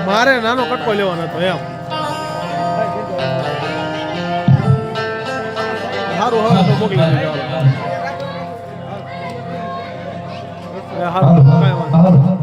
મારે નાનો કટકો લેવાનો હતો એમ સારું હવે તો મોકલી દેજો સારું કાંઈ વાંધો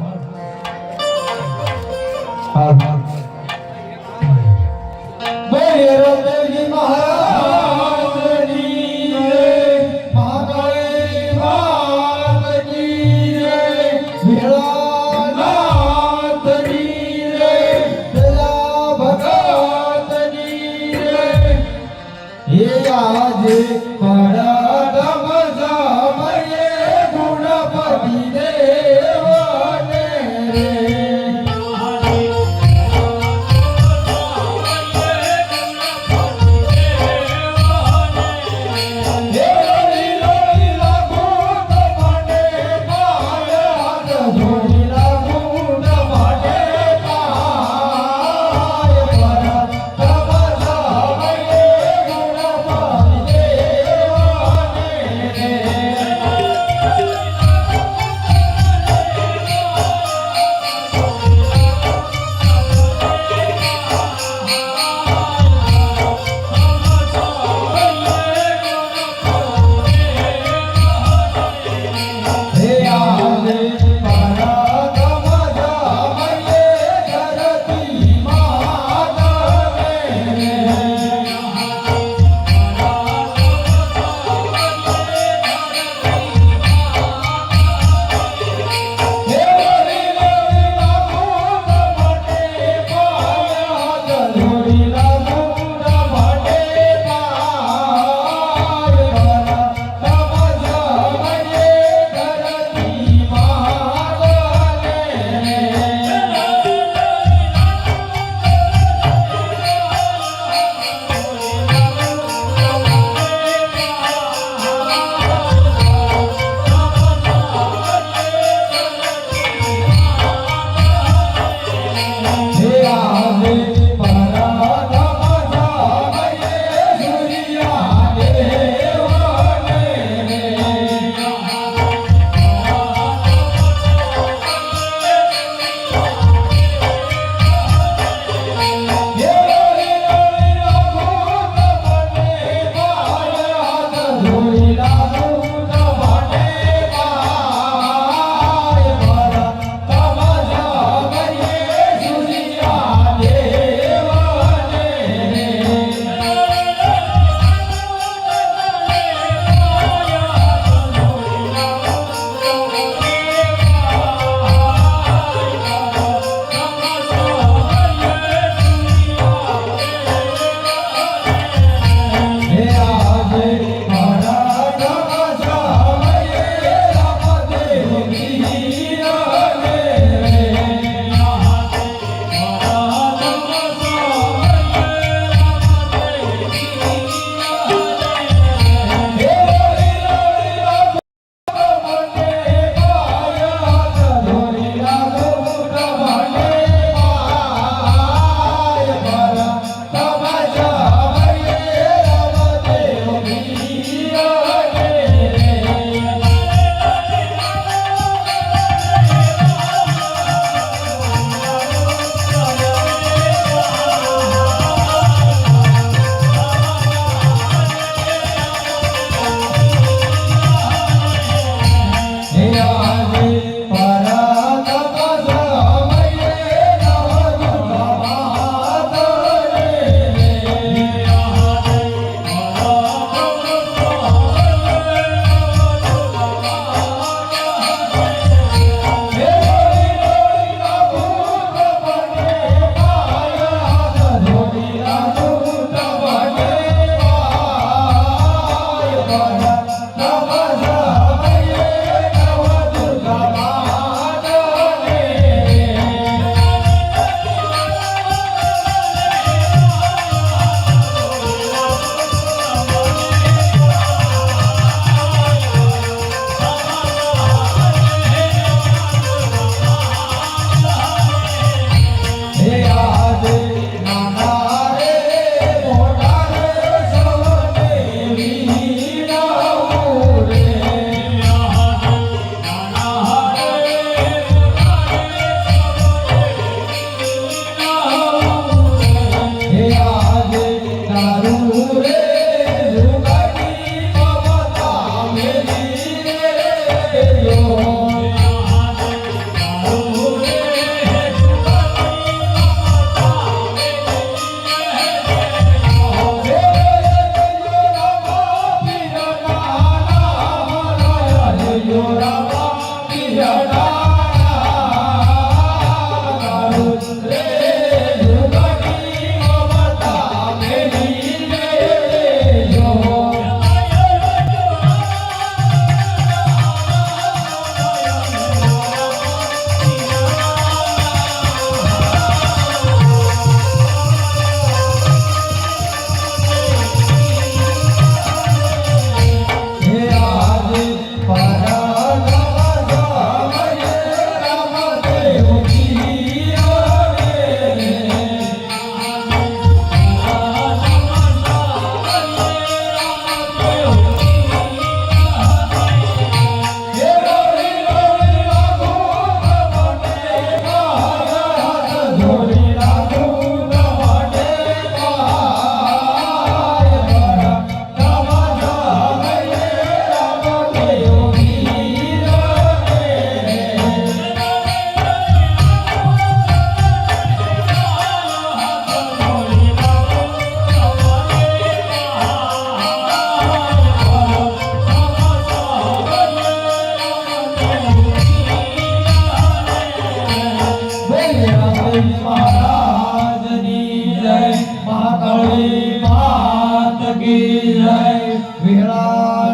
महाराजनी जय महाकाली मात की जय विहरानाथनी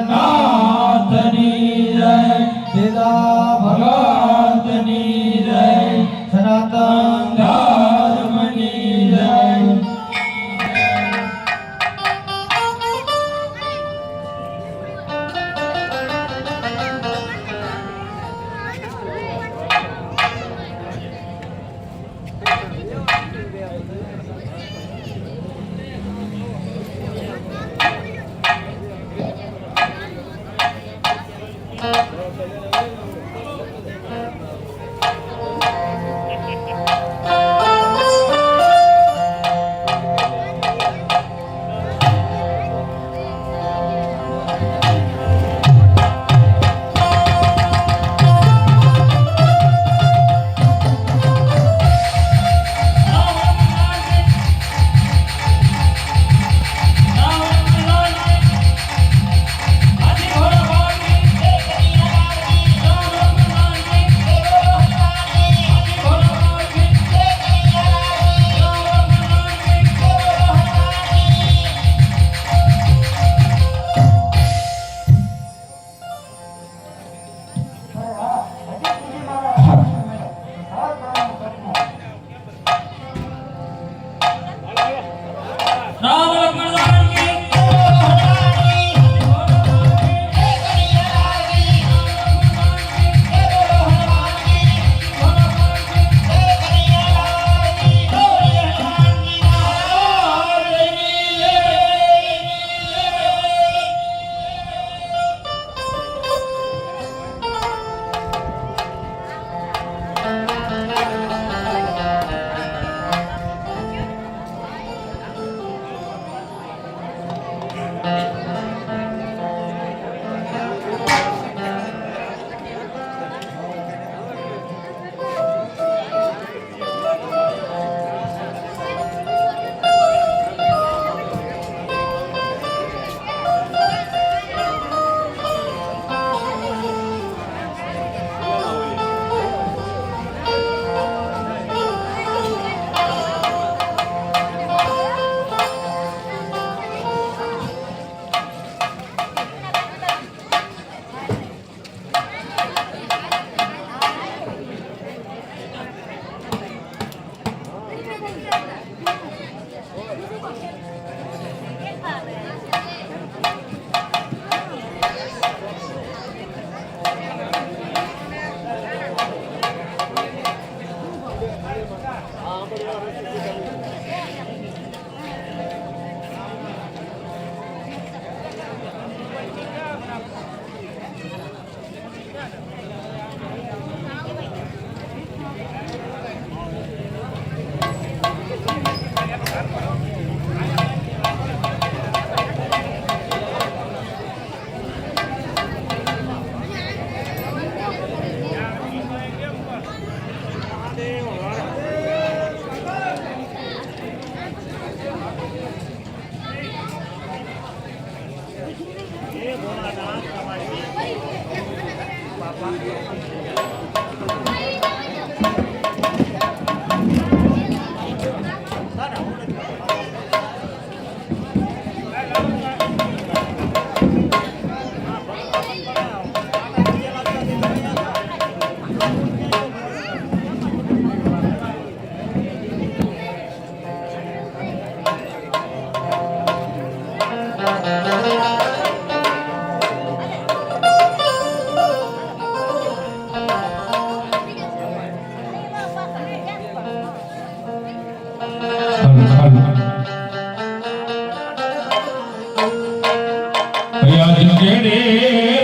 जय पिता भगवतनी जय सनातन धर्मनी जय Yeah.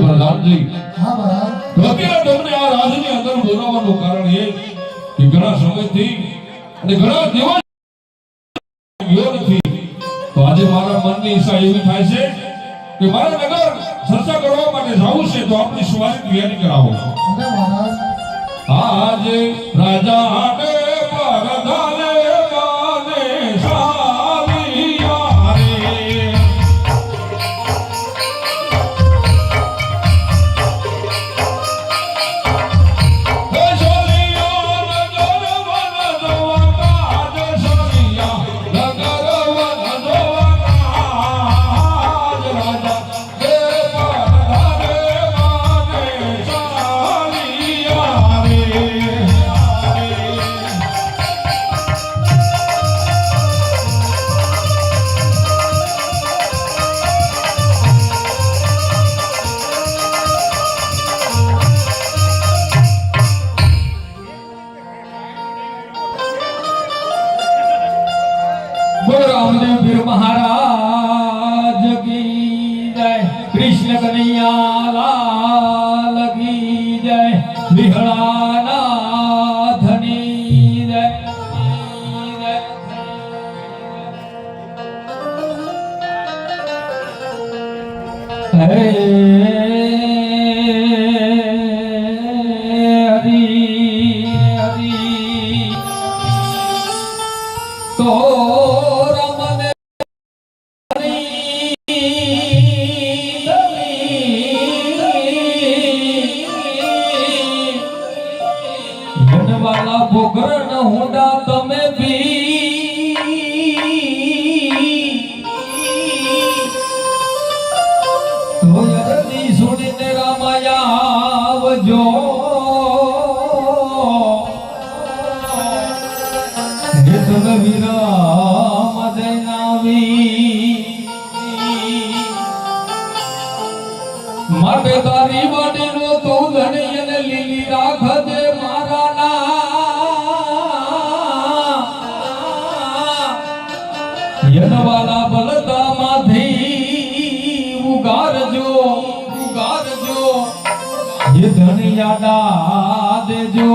પ્રધાનજી હા મહારાજ. તો અત્યારે તમને આ રાજની અંદર બોલાવવાનું કારણ એ કે ઘણા સમયથી અને ઘણા દિવસ ગયો નથી. તો આજે મારા મનની ઈચ્છા એવી થાય છે કે મારા નગર ચર્ચા કરવા માટે જવું છે, તો આપણી સવારી તૈયારી કરાવો. અને મહારાજ આજે રાજા ને પરધાને માને સાવિયા રે. એ સોનિયા નગર વન દવા કાજ સોનિયા બોલો રામદેવ પીર મહારાજ કી જય, કૃષ્ણ કનૈયા લાલ કી જય, વિહળાનાથની જય. હે હરી હરી તો રમને વાલા ભોગરણ હુંડા તમે ધોયરની સુણીને રામાયા આવજો હેતલ વિરામ દેનાવી માટે તારી વાડીનો તું ધણી અને લીલી રાખજે મારા યનવાલા બલદામાંથી ઉગારજો ઉગારજો ये धनिया दाद जो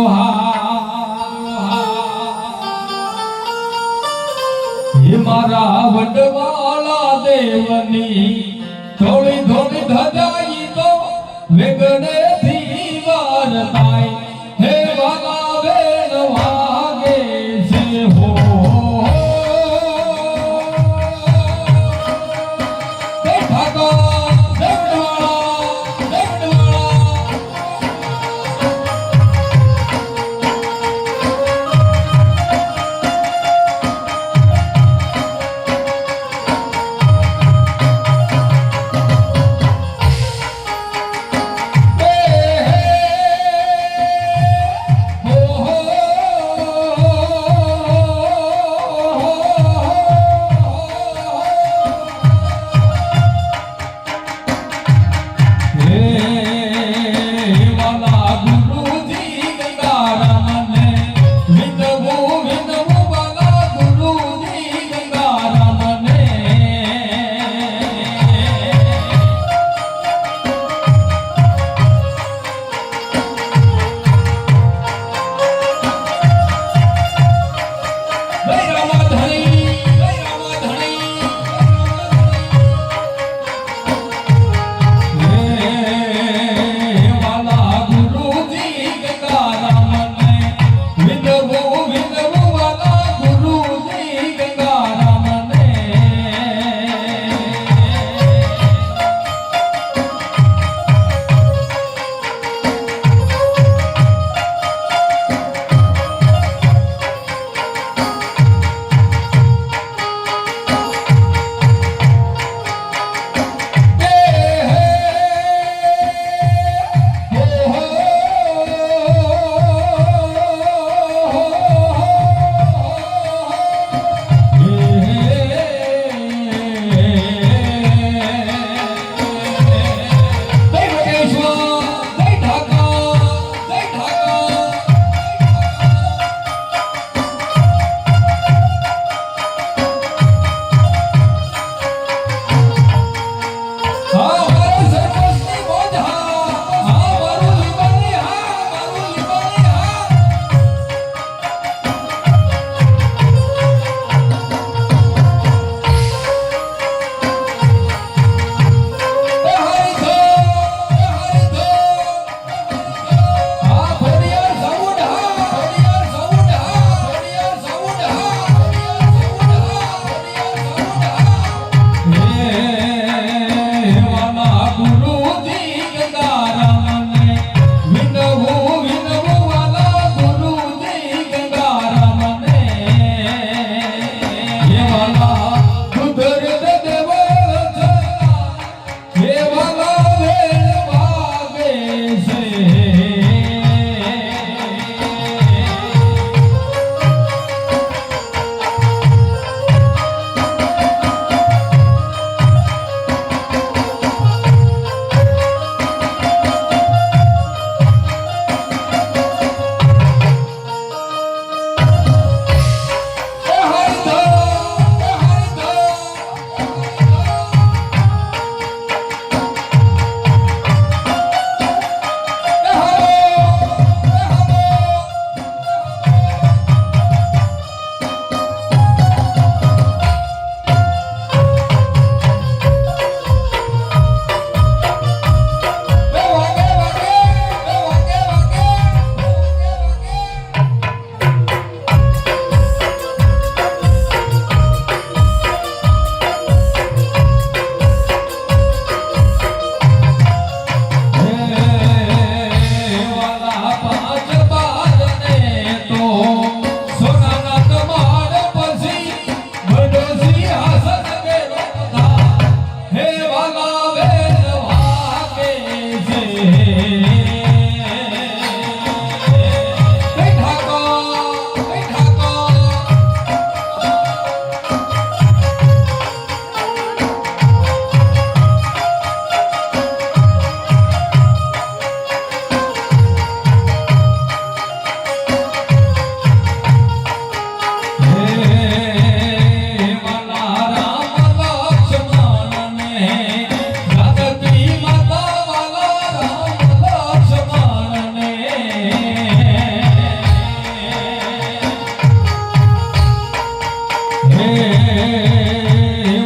ये मारा वडवाला देवनी थोड़ी थोड़ी धजाई तो वेगने थी वार ताई हे वाला वेण वागे से हो देखा को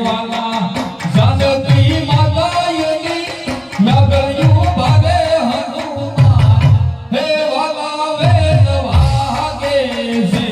વાલા જાનકી માતાયની નગરિયું ભાગે હનુમાન હે વાલા વેદ વાગે છે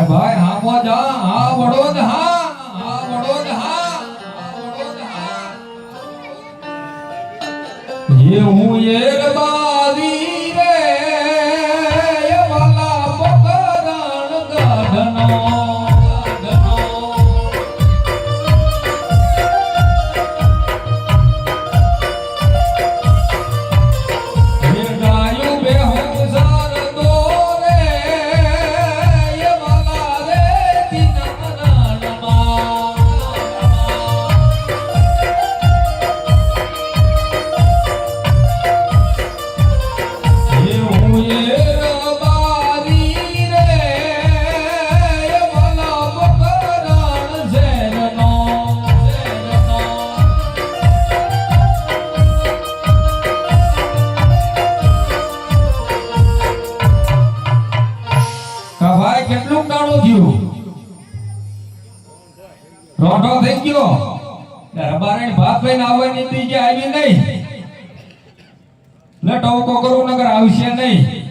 ભાઈ હામો જા હા વડોદ હા વડોદ હા ये हूँ ये बारी रे ये वाला पकड़न गधनो ये गायों बेहों सार दो रे ये वाला रे तीन नमा કેટલું કાળો થયું રોટો થઈ ગયો રબારણ ભાત લઈને આવવાની હતી કે આવી નહીં લે ટોકો કરું નગર આવશે નહીં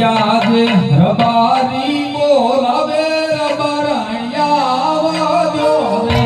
યાદ રબારી બોલાવે રબારણિયા વાજો રે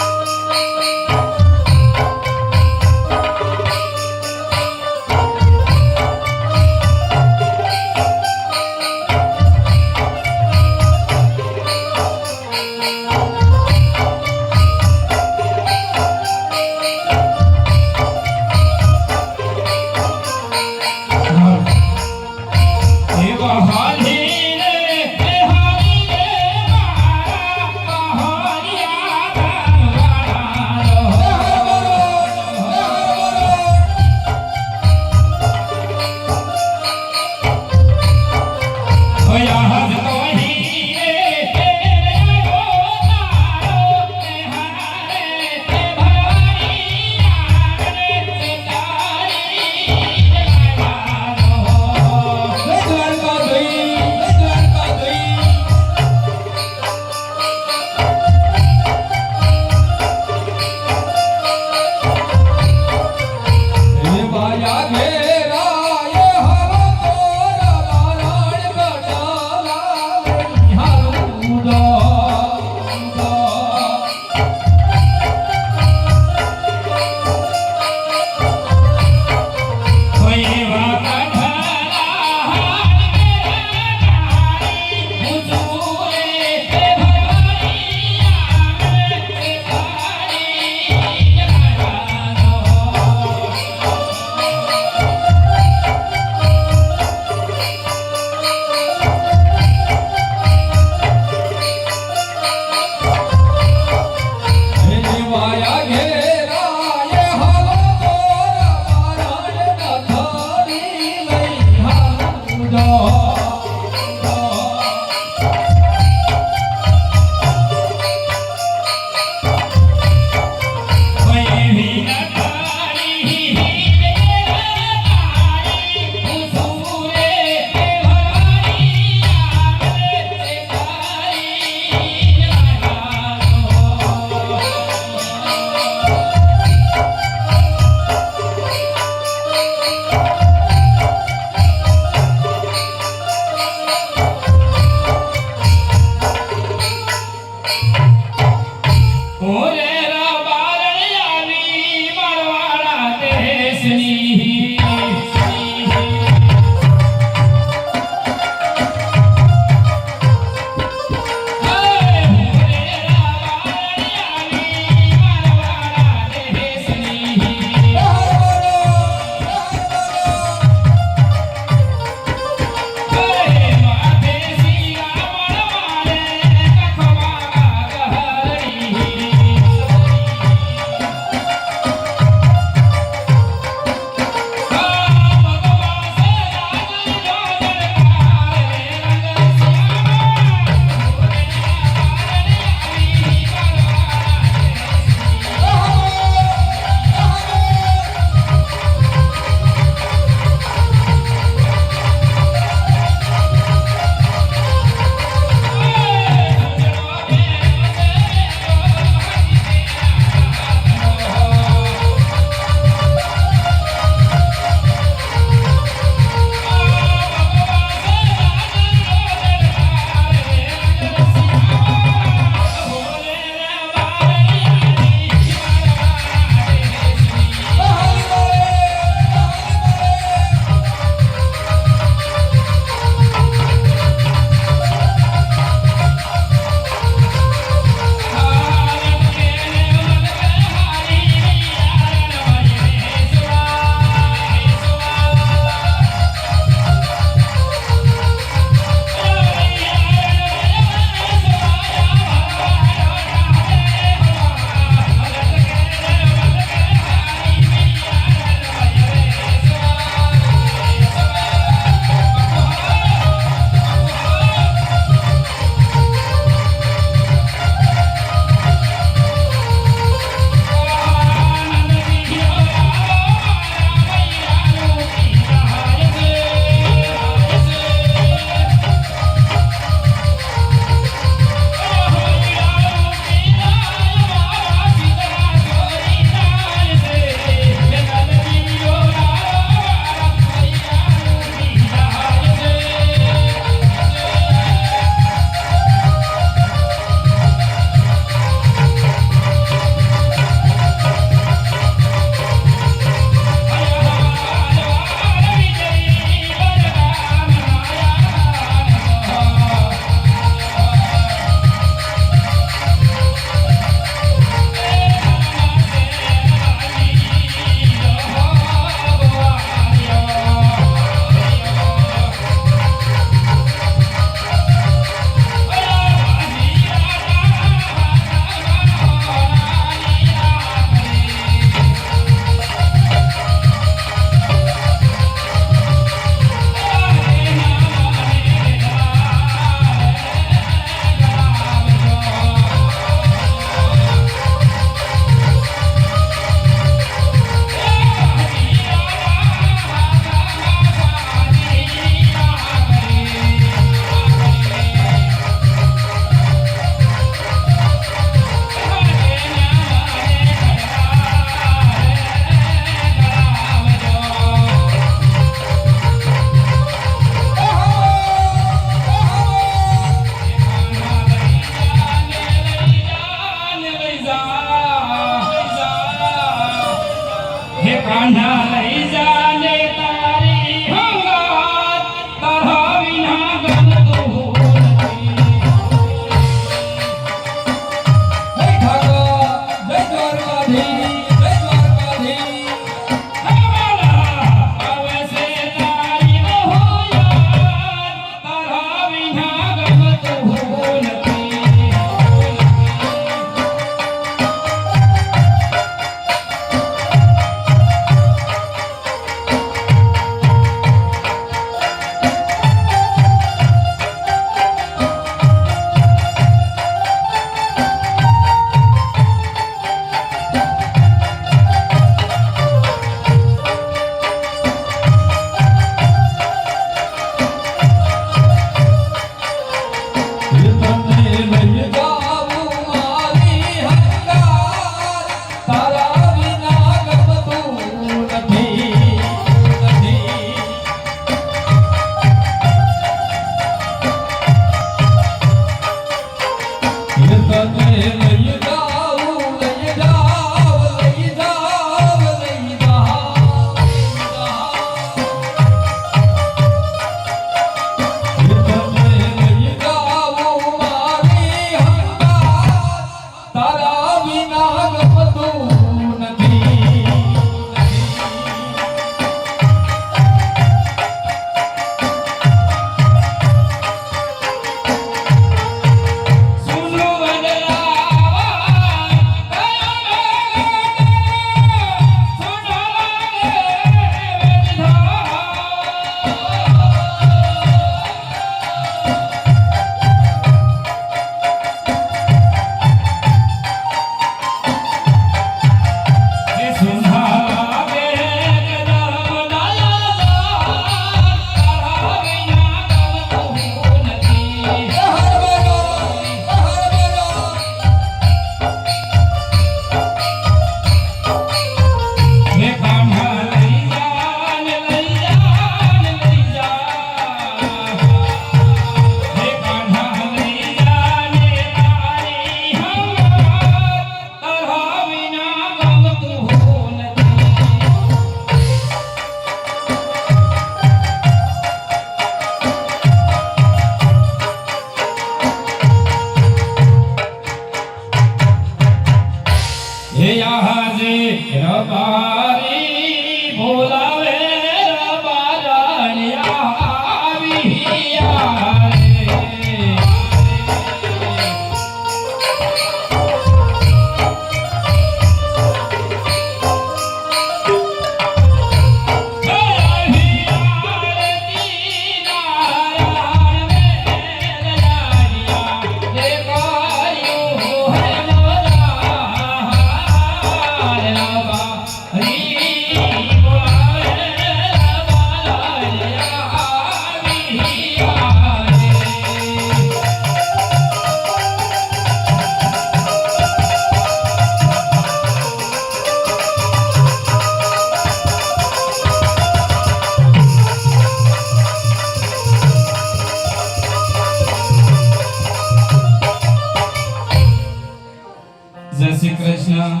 કૃષ્ણ.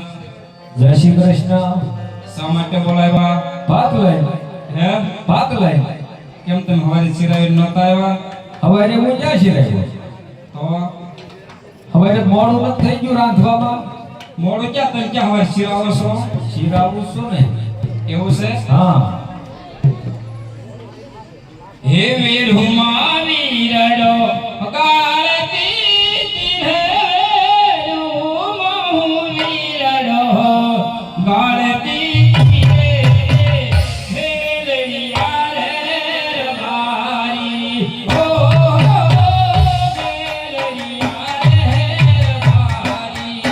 જય શ્રી કૃષ્ણ. શા માટે બોલાવ્યા? ભાત લઈ. હે? ભાત લઈ. કેમ તમે હવારે ચિરાવી નહોતા આવ્યા? હવે હું ક્યાં શિરાયો? તો હવે મોડું નથી થઈ ગયું રાંધવામાં. મોડું ક્યાં? તમે ક્યાં હવારે ચિરાવો છો? શિરાવું છું ને. એવું છે? હા. હે વીર હુમા વીરડો ગાળતી હે હુમા વીરડો ગાળતી હે લૈયા રે રબારી ઓ લૈયા રે રબારી.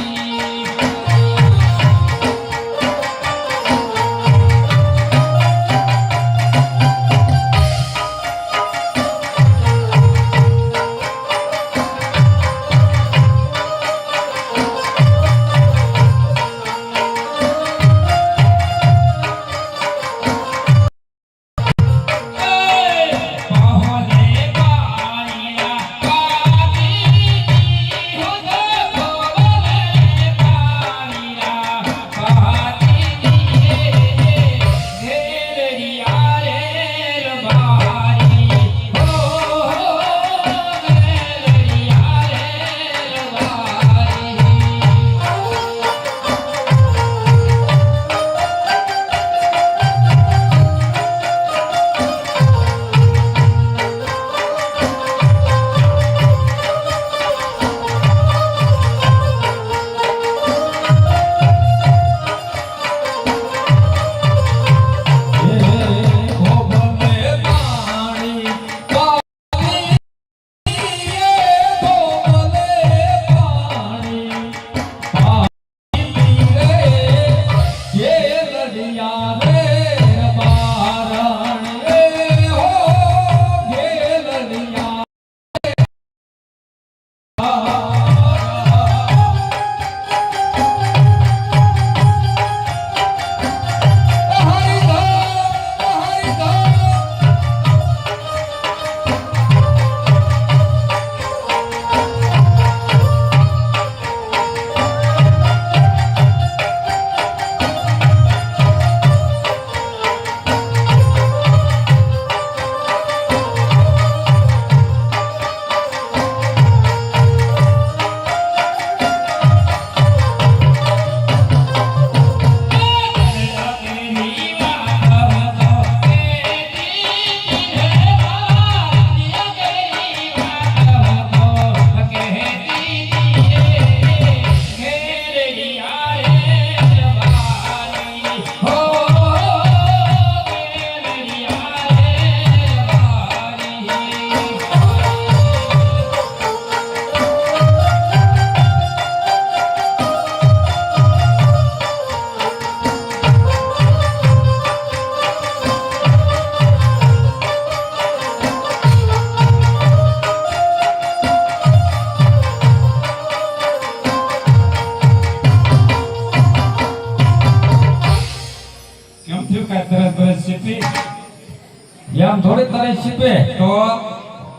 એમ થોડી તને શીપે તો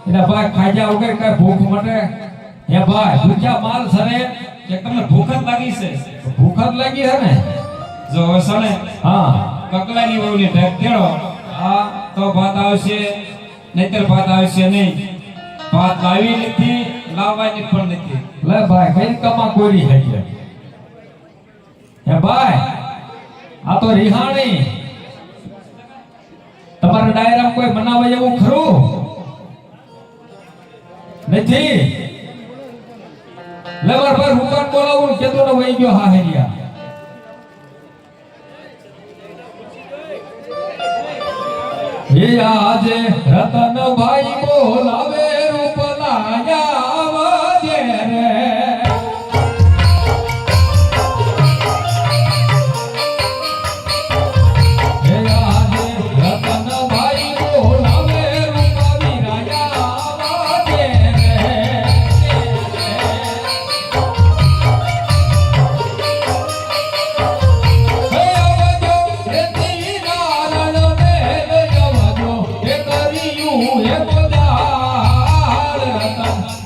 એના ભાઈ ખાજા વગર કઈ ભૂખ મટે? હે ભાઈ ભૂખ્યા માલ સરે. કે તમને ભૂખ જ લાગી છે? ભૂખ જ લાગી છે ને. જો હવે સને હા. કકલાની વહુને ઢેક દેડો હા. તો ભાત આવશે, નહીતર ભાત આવશે નહીં. ભાત લાવી નથી, લાવવાની પણ નથી. લે ભાઈ કઈ કમા કોરી છે? હે ભાઈ આ તો રિહાણી. તમારા ડાયરામાં કોઈ મનાવે એવું ખરું નથી? લેવર પર હુકાન બોલાવું કેતો ને વઈ ગયો હા હેરિયા. હે આજે રતનભાઈ બોલાવે રૂપ લાયા વાજે રે.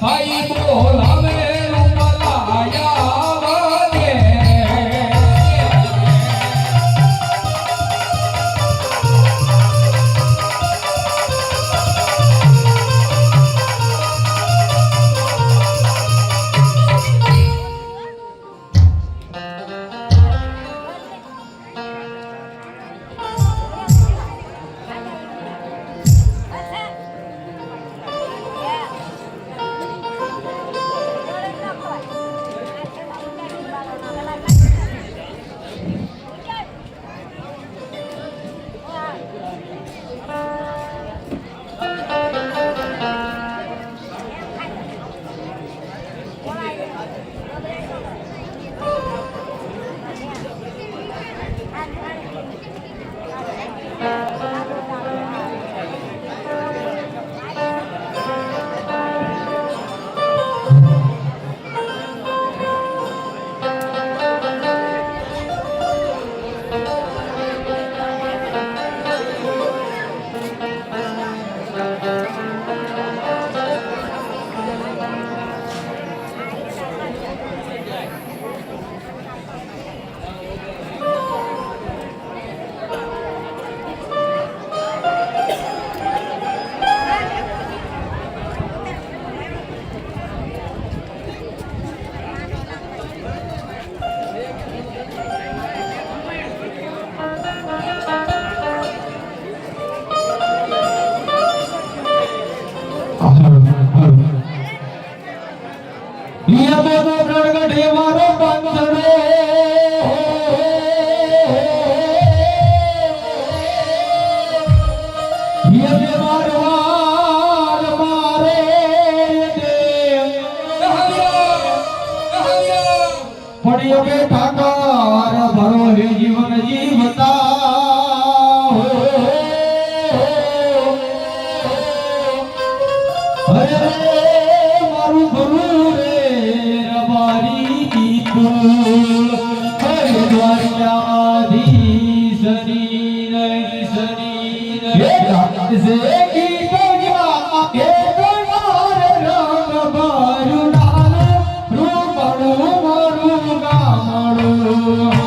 ભાઈ બોલાવે રૂપ લાયા વાજે. પ્રગટે મારો બંધડો પડ્યો બે ઠાકર ભરો હે જીવન જીવતા અરે મારું ગુરુ રે રબારી કુલ હરે દ્વારકાધીશ શની રે સે ગીતો જા કે ગોર રંગ ભરું નાનો રૂપડું મારું ગામડું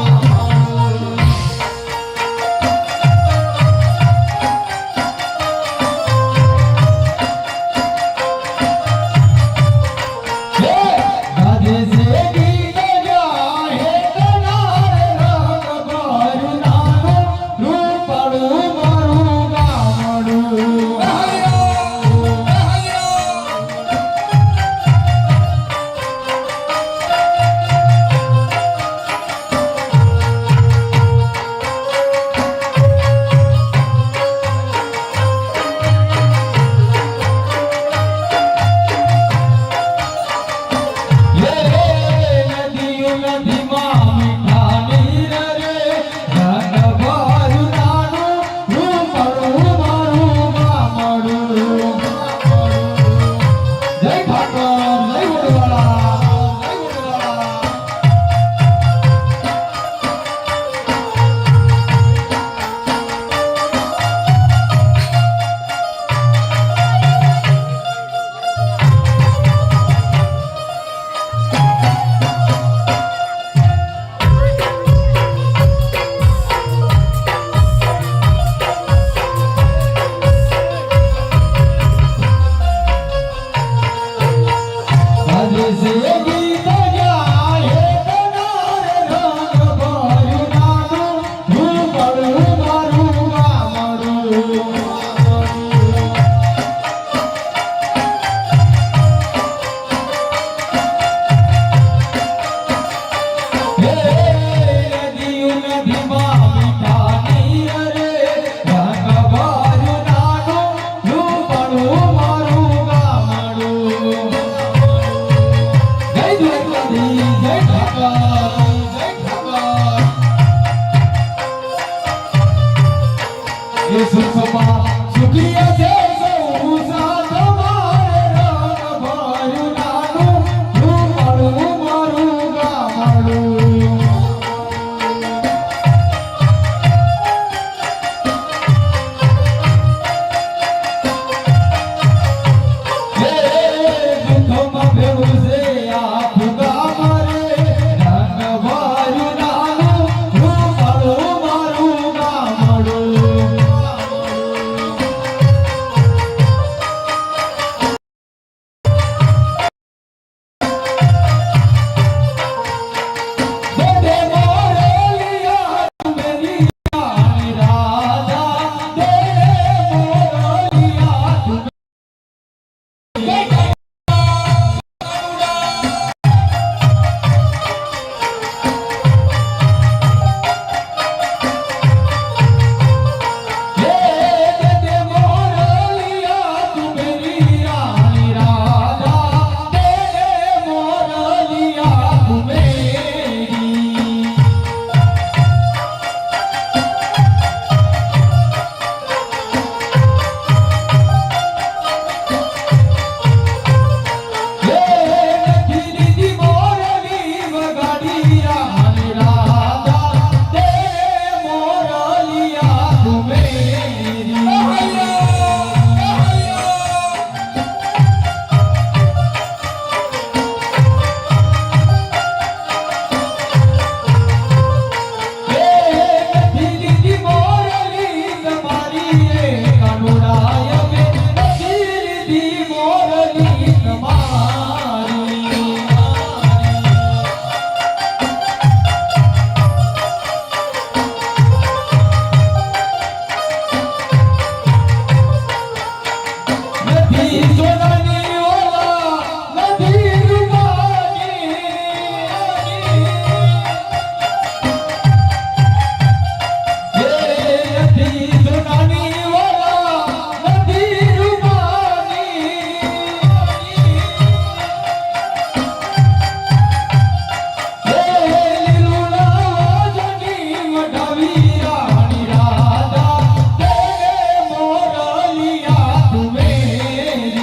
સોનાની ઓલા નથી રૂપાની નથી સોનાની ઓલા નથી રૂપાની લીલું લાજની વઢાવી રાણી રાધા તેને મોરલિયા તુમેરી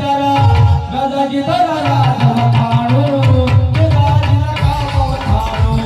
રાજાજી તારા રાજ વખાણું, એ રાજના કામ વખાણું.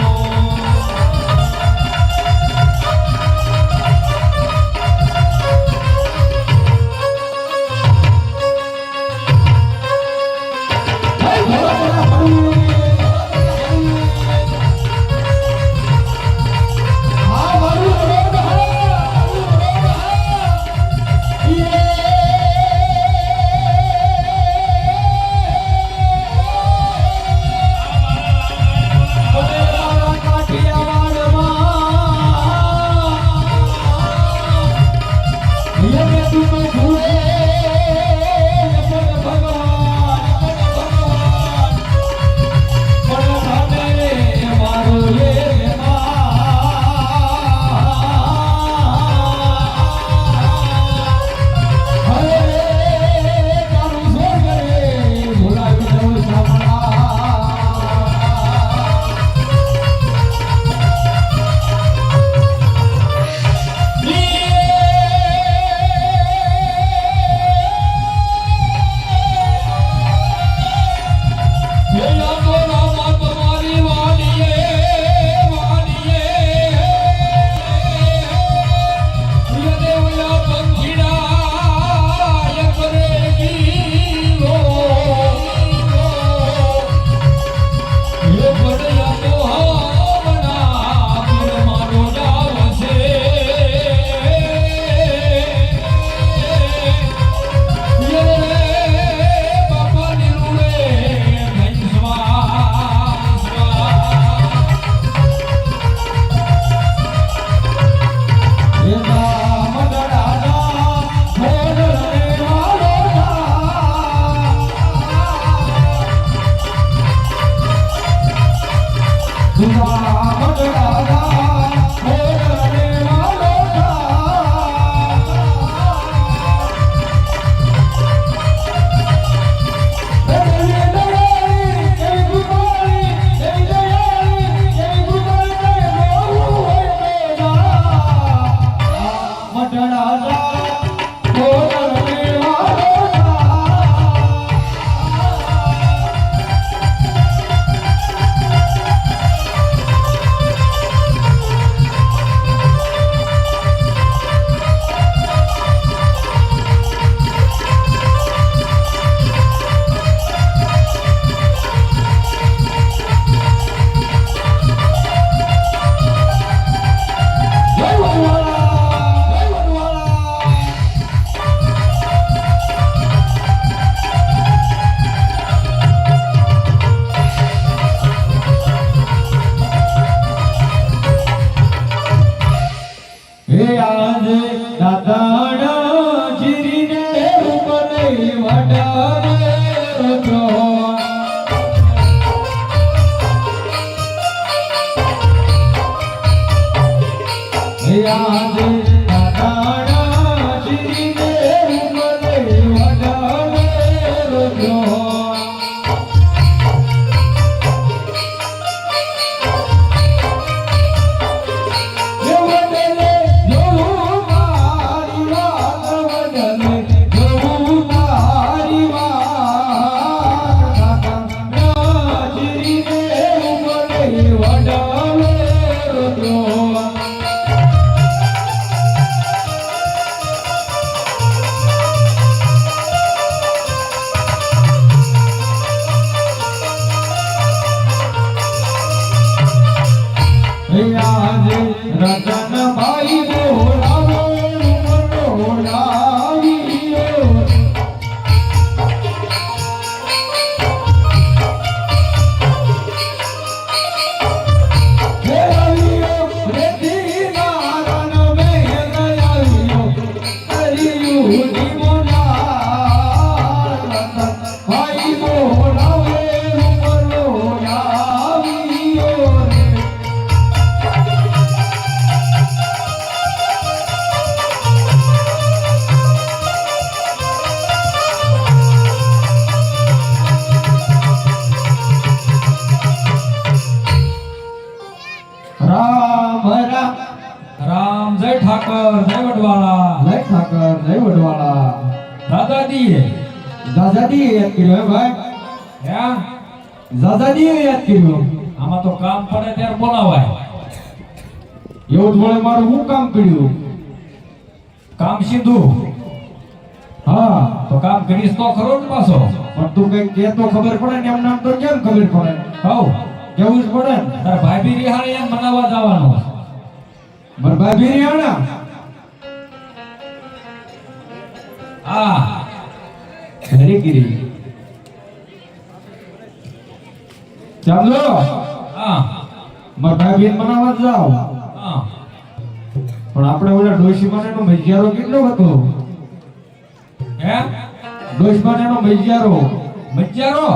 દાદાજી યાદ કર્યો હે ભાઈ હે દાદાજી યાદ કર્યો આમાં તો કામ પડે ત્યારે બોલાવાય એવું જ વળે મારું હું કામ કર્યું કામ સીધું હા તો કામ કરીશ તો ખરો ને પાછો પણ તું કઈ કે તો ખબર પડે ને એમ નામ તો કેમ ખબર પડે કહું કેવું જ પડે ને તાર ભાભી રિહાણી એમ મનાવવા જવાનું મારા ભાભી ને આણા હા હરીગીરી ચાલો હા મારા ભાભી ને મનાવવા જાવ હા પણ આપણે ઓલા ડોશી માનેનો મૈયારો કેટલો હતો હે ડોશી માનેનો મૈયારો મજારો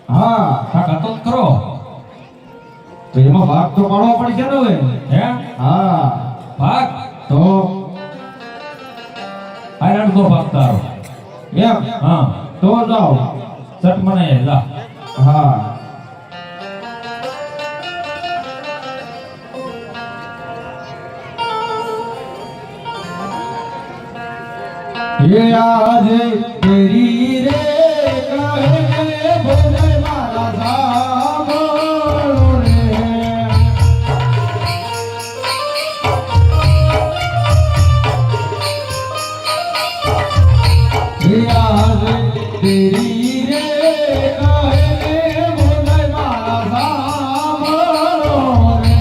હા કાક હતો જ ખરો તો એમાં ભાગ તો પાડવો પડશે ને હવે હે હા ભાગ તો આયરન તો ભાગ તારો એમ હા તો જાઓ ચટ મને જા હા ये आज तेरी रे कहे बोले मारा सामो रे ये आज तेरी रे कहे बोले मारा सामो रे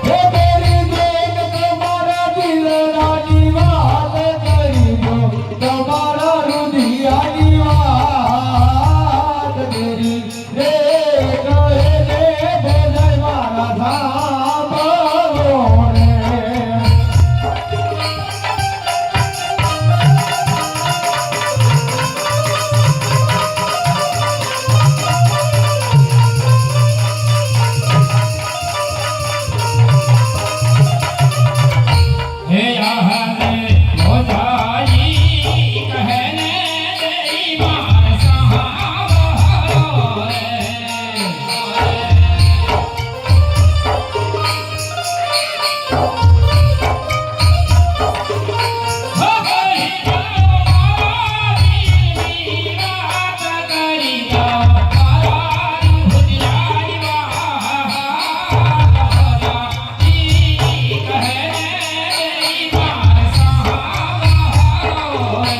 हे तेरी देख तुम्हारा दिल रानी बात करी दो तुम्हारा रुधिया बात तेरी रे कहे दे बोले मारा सामो रे हे आहले हो जाई कहने तेरी मार सहारो रे हो गई मारी मीरा करी दो तारा भुजियाई कहने मार सहारो रे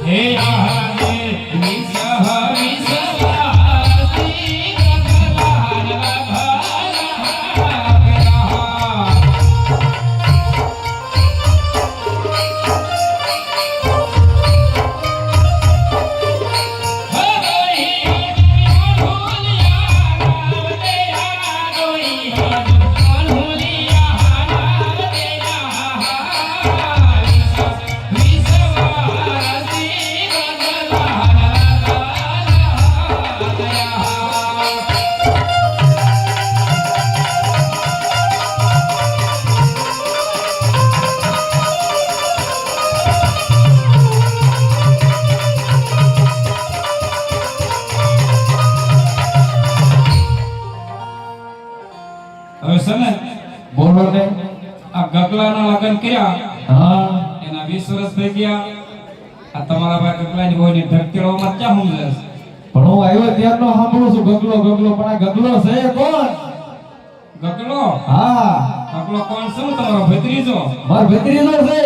हे आहले विसह विसवासी गगलान भला હવે છે ને બોલો ને આ ગગલાના લગન કર્યા હા એના 20 વર્ષ થઈ ગયા આ તમારા ભાઈ ગગલાની હોયની ઢકેડોમાં ક્યાં સમજે પણ હું આવ્યો ત્યારનો સાંભળું છું ગગલો ગગલો પણ આ ગગલો છે કોણ ગગલો હા ગગલો કોણ છે તમારો ભત્રીજો માર ભત્રીજો છે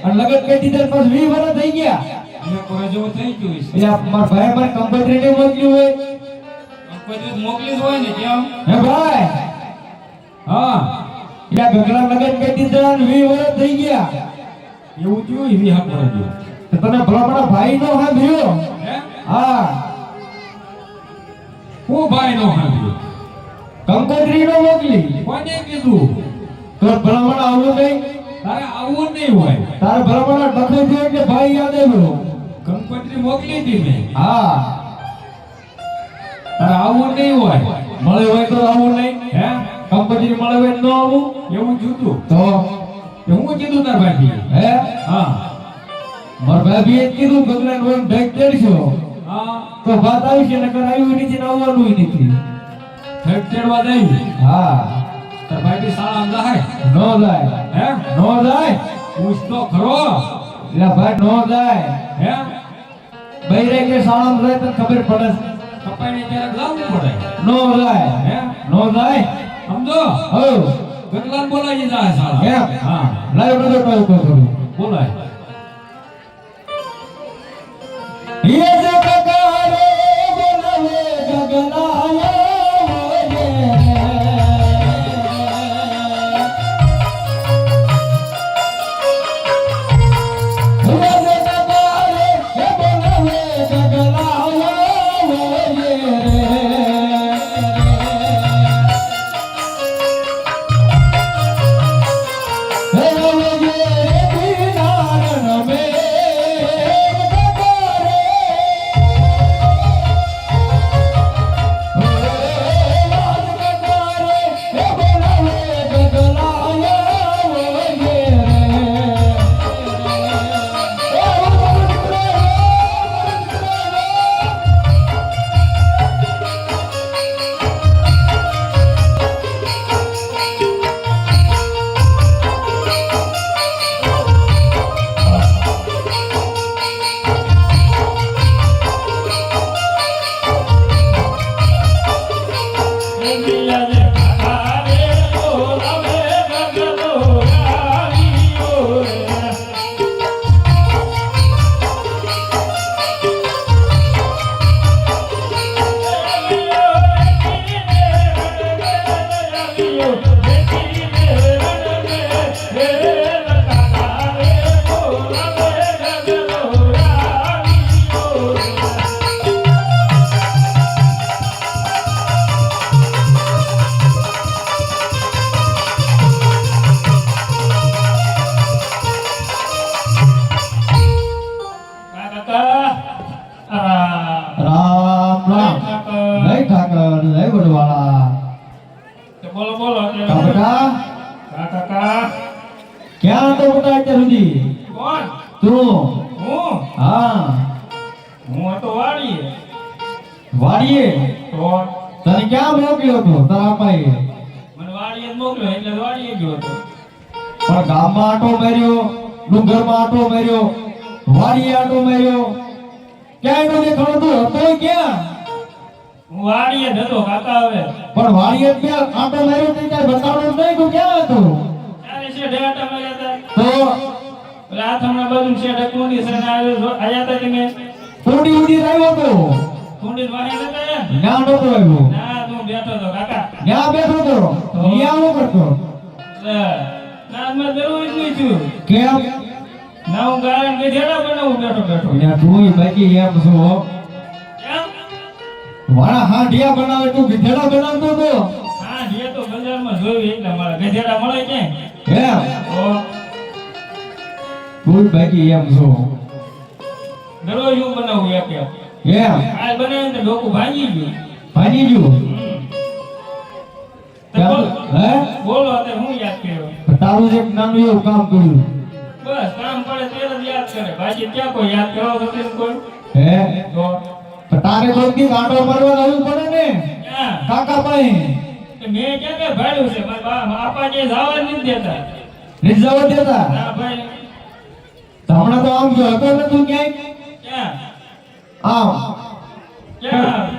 અને લગન કરી દીધા પછી 20 વર્ષ થઈ ગયા અને કોઈ જેવું થઈ ગયું છે એટલે આ મારા ભાઈ મને કમ્પ્યુટર ને મોકલ્યું હોય કોઈ દિવસ મોકલી જ હોય ને કેમ હે ભાઈ હા એટલે આ ગગલા લગન કરી દીધા અને 20 વર્ષ થઈ ગયા એવું થયું એવી હાથ પડે ગયો તો તને ભલામણા ભાઈ નો સાંભળ્યો હે હા હું ભાઈ નો સાંભળ્યો કંકોત્રી નો મોકલી કોને કીધું તો ભલામણ આવું નહીં તારે આવું નહીં હોય તારે ભલામણ ડખો થયો એટલે ભાઈ યાદ આવ્યો કંકોત્રી મોકલી હતી મેં હા તારે આવું નહીં હોય મળે હોય તો આવું નહીં હે કંપની મળે હોય ન આવું એવું જુતું તો કે હું કીધું તાર ભાઈ હે હા માર ભાભીએ જ કીધું ગગલા નો ઢેક દેડશો હા તો વાત આવી છે નકર આવ્યું નથી ને આવવાનું નથી ઠેક તેડવા દઈ હા તાર ભાઈ શાળા જાય નો જાય હે નો જાય પૂછ તો ખરો એટલે ભાઈ નો જાય હે બૈરે કે શાળામાં જાય તો ખબર પડે કપાઈને ક્યારેક લાવવું પડે નો જાય હે નો જાય સમજો હો ગગલાને બોલાવી જાય શાળા કેમ હા લાવ બધો ટાઈપ કરું બોલાય ये जो ककारे बोलावे गगनाया ક્યાં તો બતા અત્યાર સુધી કોણ તું હું હા હું તો વાડીએ વાડીએ તો તને ક્યાં મોકલ્યો તો તારા પાયે મને વાડીએ જ મોકલ્યો એટલે વાડીએ ગયો હતો પણ ગામમાં આટો માર્યો ડુંગરમાં આટો માર્યો વાડીએ આટો માર્યો ક્યાંય નો દેખાણો તો હતો ક્યાં હું વાડીએ જ હતો કાકા હવે પણ વાડીએ જ ક્યાં આટો માર્યો તે ક્યાં બતાવવાનું જ નહીં તું ક્યાં હતો ત્યારે છે ઢેટા માર્યા હતા તો એટલે આ તમને બધું છે ઢકુંડી છે ને આયા હતા તમે થોડી ઉડી આવ્યો તો કુંડી વાહે નતા એમ ના નતો આવ્યો ના તું બેઠો તો કાકા ત્યાં બેઠો તો ત્યાં હું કરતો ના મેં જરૂર જ નહીં છું કેમ ના હું ગાયન ગધેડા બનાવું બેઠો બેઠો ત્યાં તું બાકી એમ છો એમ વાળા હાંડિયા બનાવે તું ગધેડા બનાવતો તો હા જે તો બજારમાં જોયું એટલે મારા ગધેડા મળે ક્યાંય એમ તો તું બાકી એમ છો દરરોજ હું બનાવું એક એક એમ આ બનાવીને તો ડોકું ભાંગી ગયું ભાજી ગયું તો બોલ- હે બોલો અત્યારે હું યાદ કર્યો તારું એક નાનું એવું કામ કર્યું બસ કામ પડે ત્યારે જ યાદ કરે બાકી ક્યાં કોઈ યાદ કરો તો કોઈ હે તો પણ તારે કોઈ દી ગાંડો મારવા આવવું પડે ને ક્યાં કાકા ભાઈ કે મેં ક્યાં કે ભાડ્યું છે મારા બાપા જે જવા નથી દેતા રિઝર્વ દેતા ના ભાઈ તો હમણાં તો આમ જો હતો ને તું ક્યાંય ક્યાં આમ ક્યાં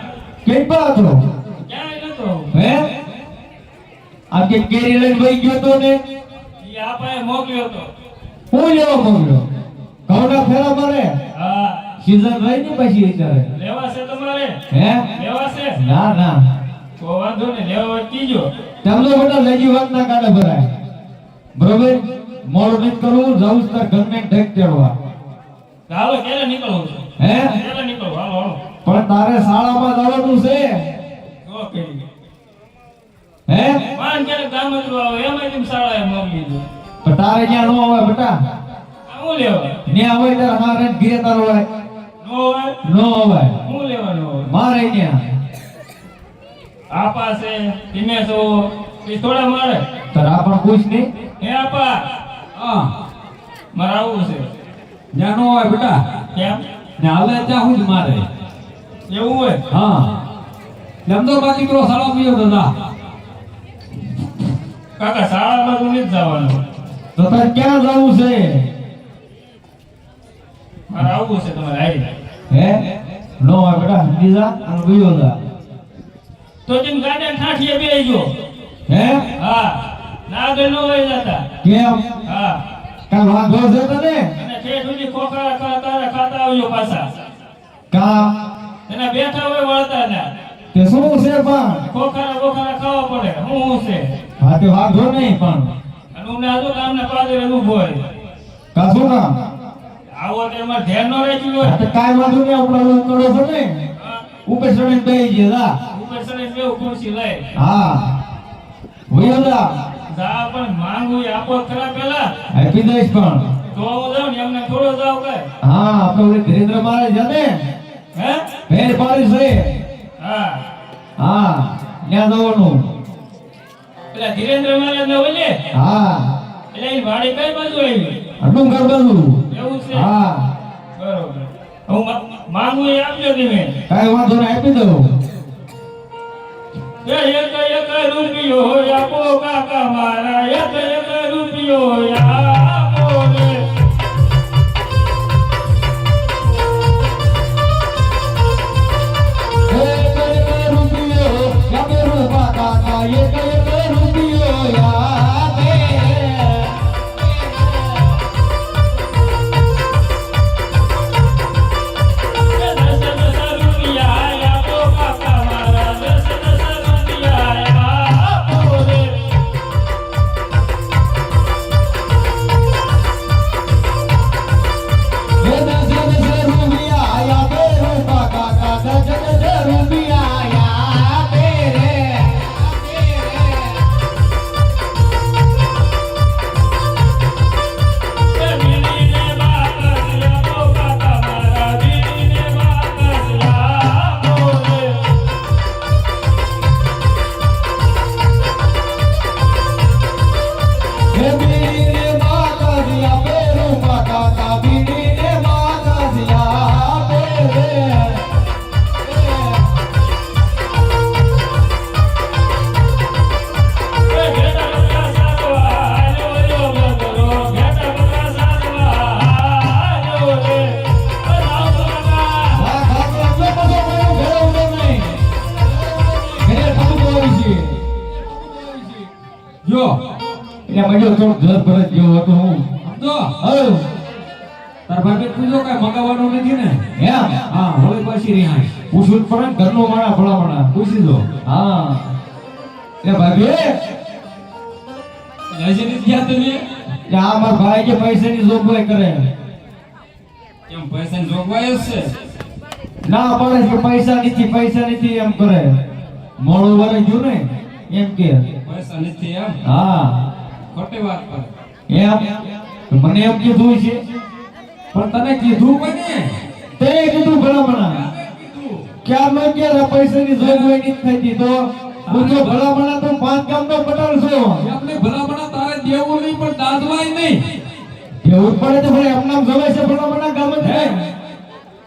કેટલા હતો ક્યાંય નતો હે આ કે કેરી લઈને વહી ગયો તો ને ઈ આપાએ મોકલ્યો તો હું લેવા મોકલ્યો ઘઉંના ફેરા મારે હા સીઝન રહી ને પછી અત્યારે લેવા છે તમારે હે લેવા છે ના ના તો વાંધો ને લેવા હોય કીજો તેમનો બેટા લેજી વાત ના કાઢે ભરાય બરોબર મોડું નથી કરવું જાઉં તાર ઘરને ઢેક તેડવા હાલો ક્યારે નીકળવું છે હે ક્યારે નીકળવું હાલો હાલો પણ તારે શાળામાં જવાનું છે જો કરી હે વાન ક્યારે કામ જ આવે એમાં તેમ શાળાએ મોકલી દો પણ તારે ત્યાં નો આવે બેટા હું લેવા ને આવે ત્યારે હારે ઘીરે તારો હોય નો હોય નો આવે હું લેવાનું હોય મારે ત્યાં આપા છે ધીમે છો પિસ્તોલા મારે તાર આ પણ પૂછ નહીં. હે આપા હા મારે આવું છે ત્યાં નો હોય બેટા કેમ ને હાલે ત્યાં હું જ મારે એવું હોય હા એમ તો બાકી પેલો સાળો પીયો દાદા કાકા શાળામાં તો નથી જવાનું તો તાર ક્યાં જવું છે? મારે આવવું છે તમારે આવી હે નો હોય બેટા, સમજી જા અને બીજો જા. તો તેમ ગાડા ઠાઠીએ બેહી ગયો હે હા ના આગળ નો વહી જતા કેમ? હા કાંઈ વાંધો છે તને? અને ઠેઠ સુધી ખોખરા ખાતા આવ્યો પાછા કા એના બેઠા હોય વળતા ના તે શું છે પણ? ખોખરા ખાવા પડે હું છે હા તે વાંધો નહીં પણ અને હું નાજો ગામના પાદરે ઊભો હોય કા શું કામ? આવો તો એમાં ધ્યાન ન રહેતું હા હોય તો કાંઈ વાંધો નહીં, આપણે એવું કરો છો ને હા, ઉપર ચડીને બેસી ગયા જા. ઉપર ચડીને બેહું ખુરશી લઈ હા વયો જા. જા પણ માંગુ એ આપો ખરા પેલા આપી દઈશ પણ. તો હું જાઉં ને એમને થોડો જાવ કઈ હા આપણે ઓલી ધીરેન્દ્ર મારે છે ને હે ભેર પાડી છે. હા હા ત્યાં જવાનું. પેલા ધીરેન્દ્ર મહારાજ ને ઓલે હા એટલે એ વાડી કઈ બાજુ આવી આટલું ઘર બાજુ. એવું છે હા બરોબર હું માંગુ એ આપજો તમે કાંઈ વાંધો નહીં, આપી દઉં. એક રૂપિયો આપો કાકા મારા એક રૂપિયો આપો રે એક રૂપિયો યાદે રૂપા કાકા, એક રૂપિયો યાદે. દસ રૂપિયા આપો કાકા મારા 10 રૂપિયા આપો રે મજો થોડું ઘર ભરત જેવો હતો હું. સમજો હઉ. તાર ભાભી પૂછો કઈ મગાવવાનું નથી ને એમ હા હોળી પછી રિહાઈ પૂછવું જ પડે ને, ઘરનો માણા ભલામણા. પૂછી દો હા એ ભાભી, હજી નથી ગયા તમે એ આ મારા ભાઈ જે પૈસાની જોગવાઈ કરે. કેમ પૈસાની જોગવાઈ જ છે ના પડે કે પૈસા નથી એમ કરે. મોડું વરે ગયું ને એમ કે. પૈસા નથી એમ હા ખોટી વાત કરે એમ મને એમ કીધું છે. પણ તને કીધું કોને તે કીધું ભલામણા ક્યાં મેં ક્યાં પૈસાની જોગવાઈ નથી થતી તો પૂછો ભલામણા તો 5 ગામનો પટાલ છો. આપણે ભલામણા તારે દેવું નહીં પણ દાદવાય નહીં એવું જ પડે તો ભાઈ આપનામ જવાય છે ભલામણા ગામ જ ને.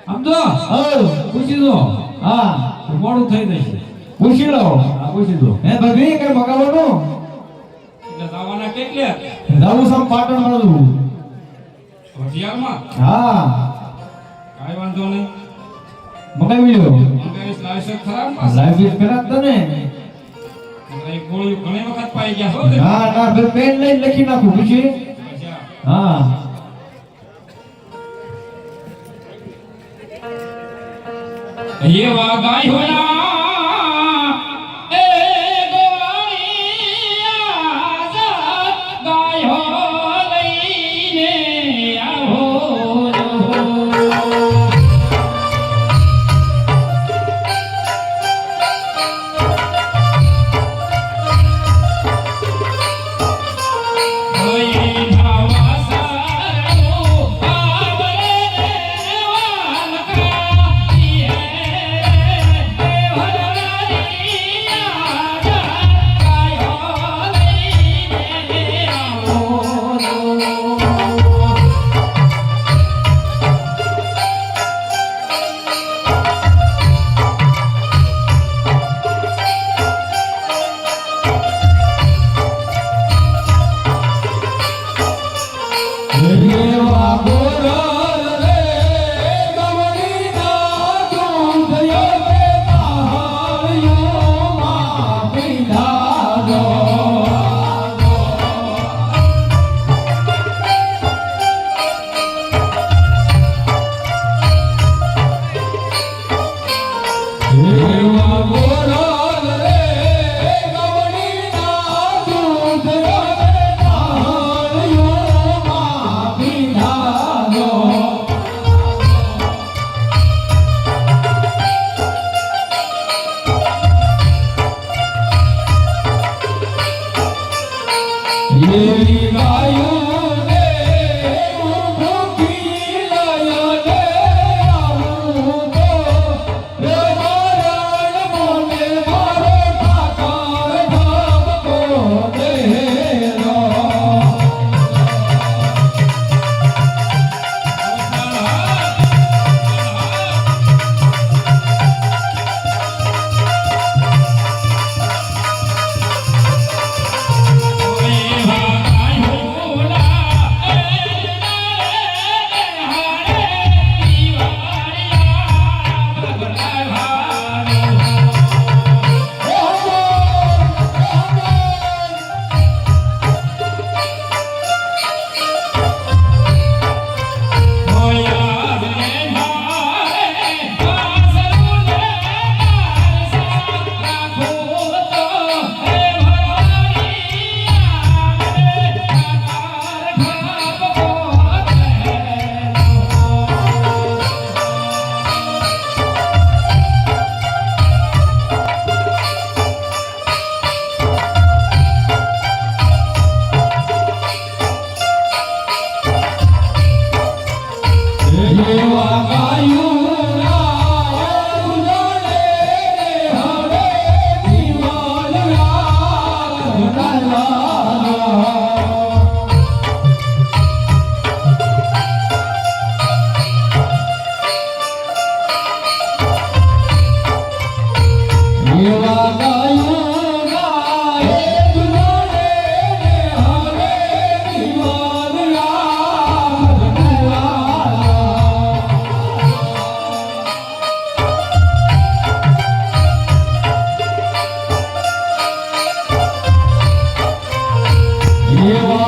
સમજો હઉ. પૂછી દો હા તો મોડું થઈ જશે પૂછી લો. હા પૂછી દો હે ભાભી કઈ મગાવવાનું? એટલે જવાના કેટલે જાવું સમ પાટણ વાળું. હોટિયારમાં હા કાઈ વાંધો નહીં મગાવી લો. મંગાવીશ લાવીશ ખરાબ પાસ લાઈવ કરા તને. એક ગોળી ઘણી વખત પાઈ ગયા છો તે ના ના બે પેન લઈને લખી નાખું પૂછી. હા ये वागाई होना ए गोवानी आजा गाय हो लईने आहो Hey એવી ગાયું ને ભૂખી લાયા ને આવું તો રે મારા મોને મારો ઠાકર ઠાબકો દેરો એવા ગાયું ના ઉજાડે હવે દીવાલ રાખનારા એવા ગાયું ના ઉજાડે હવે દીવાલ રાખનારા એવા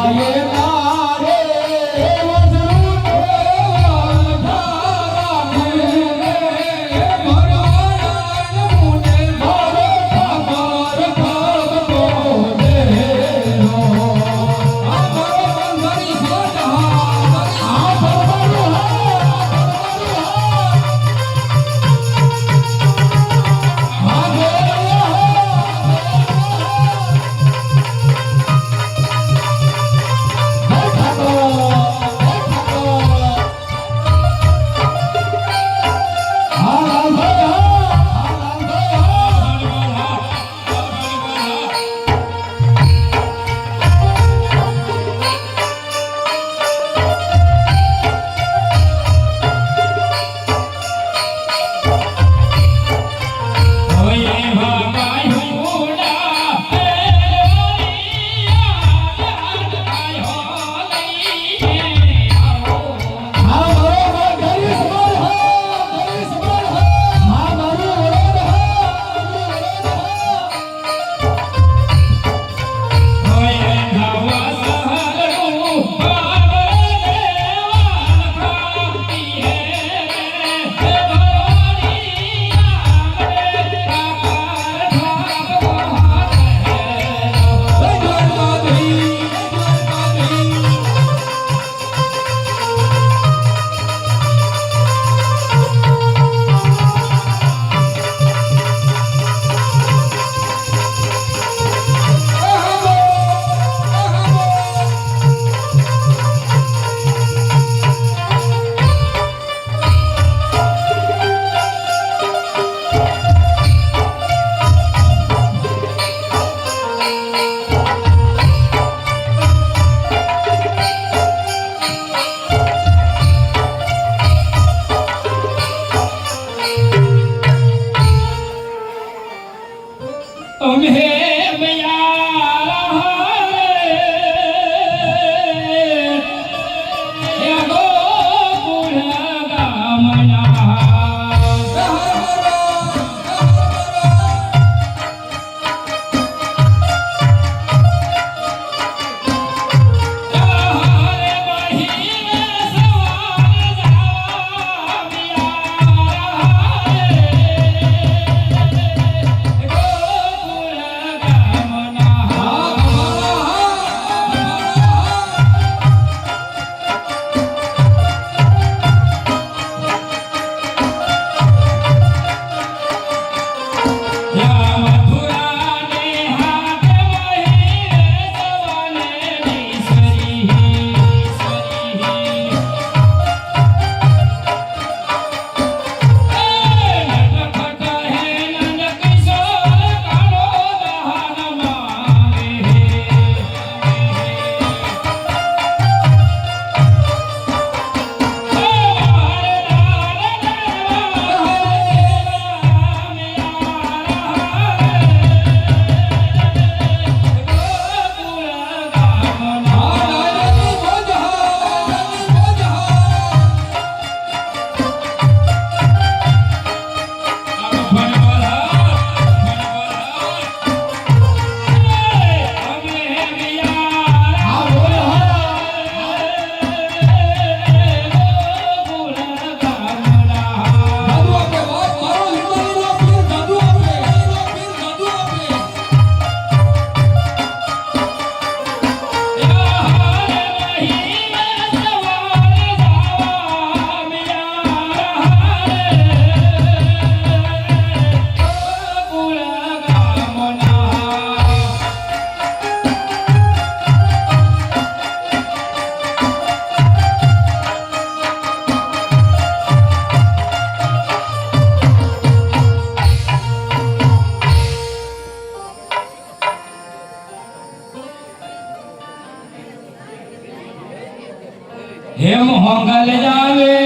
હેમ હોંગલ જાવે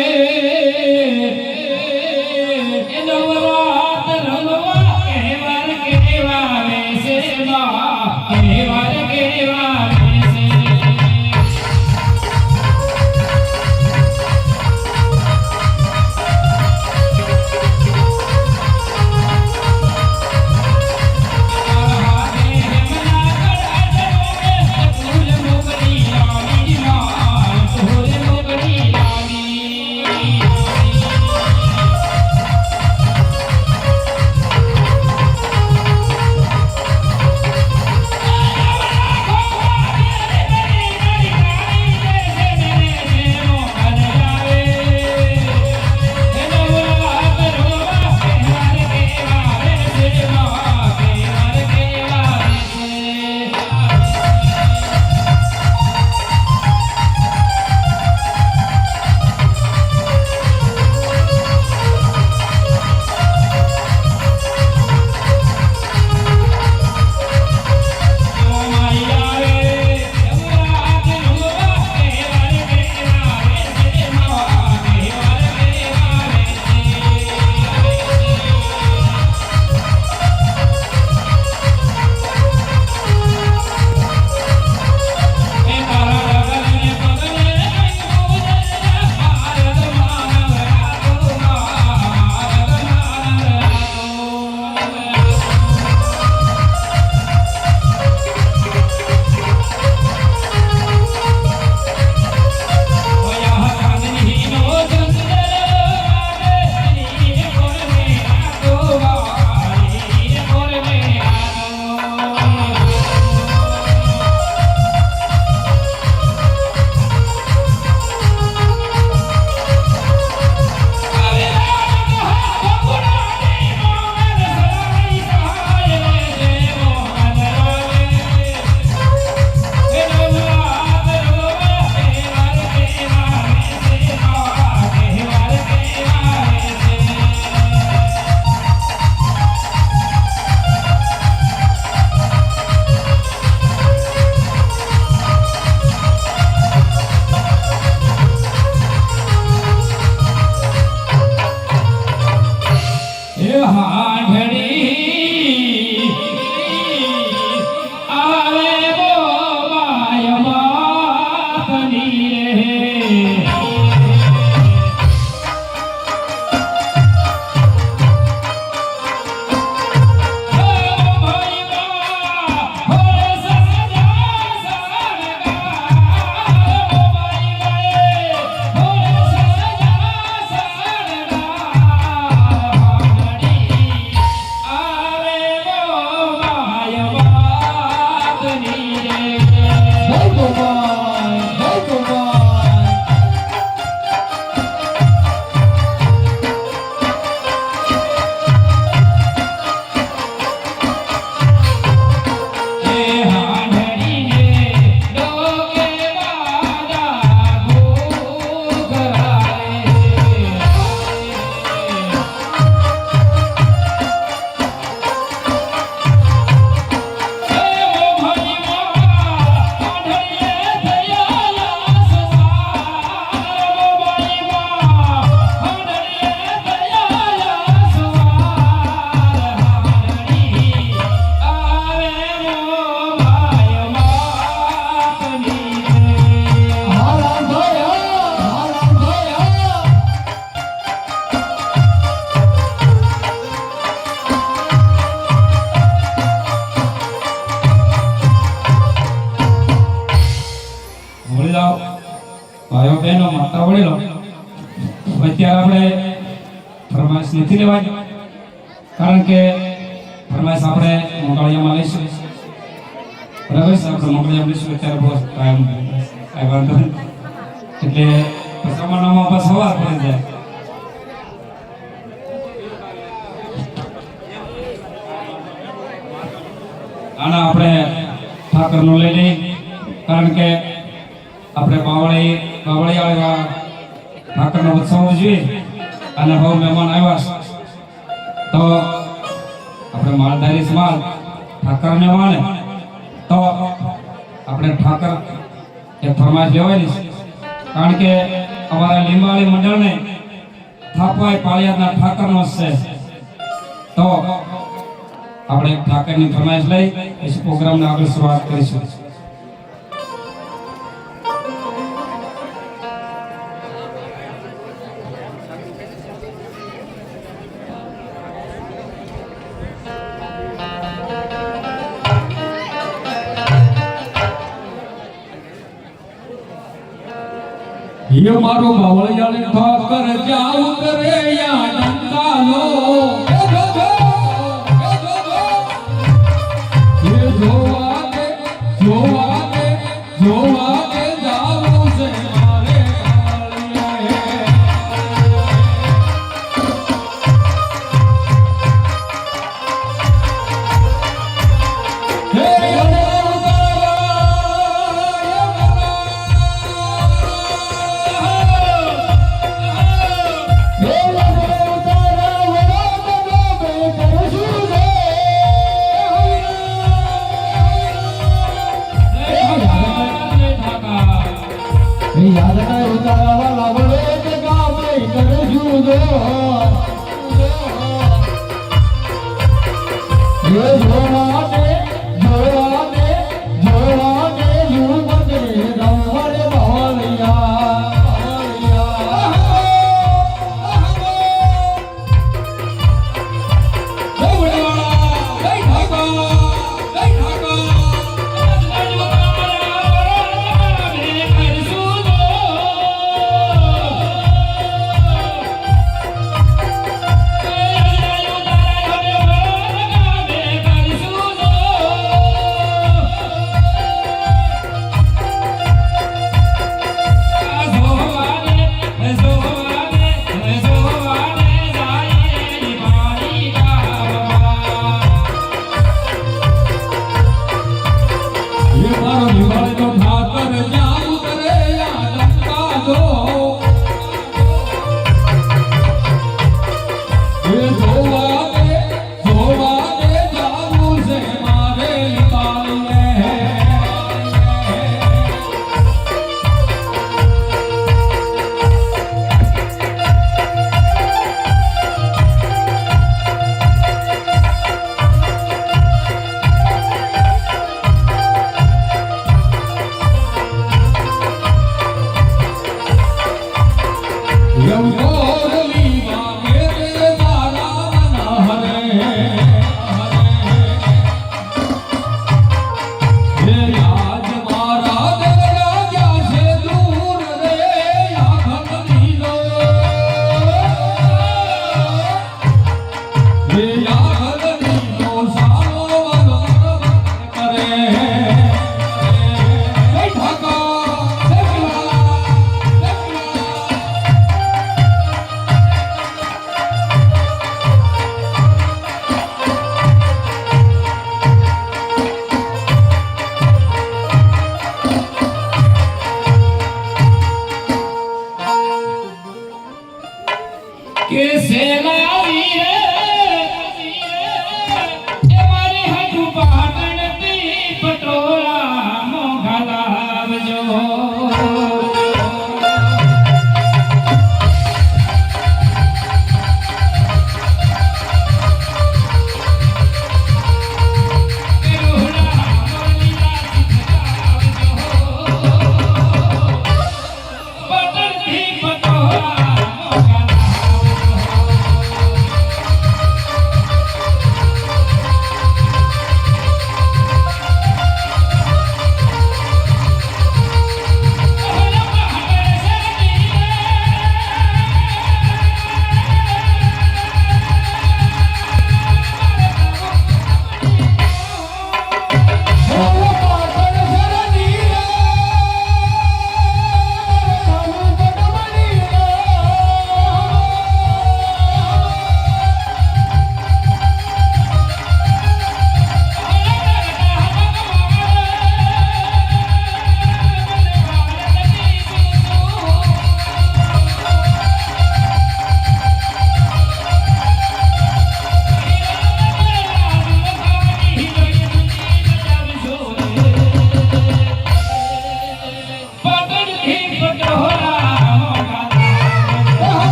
એ નવરાત રંગવા કહેવાર કેવાવે છે બા કહેવાર કેવાવે છે ભાઈઓ બહેનો માતા વડીલો અત્યારે આપણે ફરમાઈશ નથી લેવાની કારણ કે ફરમાઈશ આપણે મોકળિયામાં લઈશું બરાબર છે આપણે મોકળિયામાં લઈશું અત્યારે બહુ ટાઈમ કાંઈ વાંધો નહીં એટલે સમાનામાં બસ સવાર પડી જાય આના આપણે ઠાકરનો લઈ લઈએ કારણ કે આપણે બાવળિયા ઠાકરનો ઉત્સવ ઉજવી અને બહુ મહેમાન આવ્યા તો આપણે માલધારી સમાજ ઠાકરને માને તો આપણે ઠાકર એ ફરમાઈશ લેવાની છે કારણ કે અમારા લીંબાળી મંડળને થાપાઈ પાળિયાદના ઠાકરનો છે. તો આપણે એક ઠાકરની ફરમાઈશ લઈ પછી પ્રોગ્રામને આગળ શરૂઆત કરીશું. ये मारो बावळियाने ठाकर जाऊ करे या डंकालो ये जोवा के जाऊ से मारे યાદ ના ઉતારવા લાવડે કે ગામે કરશું દો ये जोवाने युवते रंगवड़े बावलिया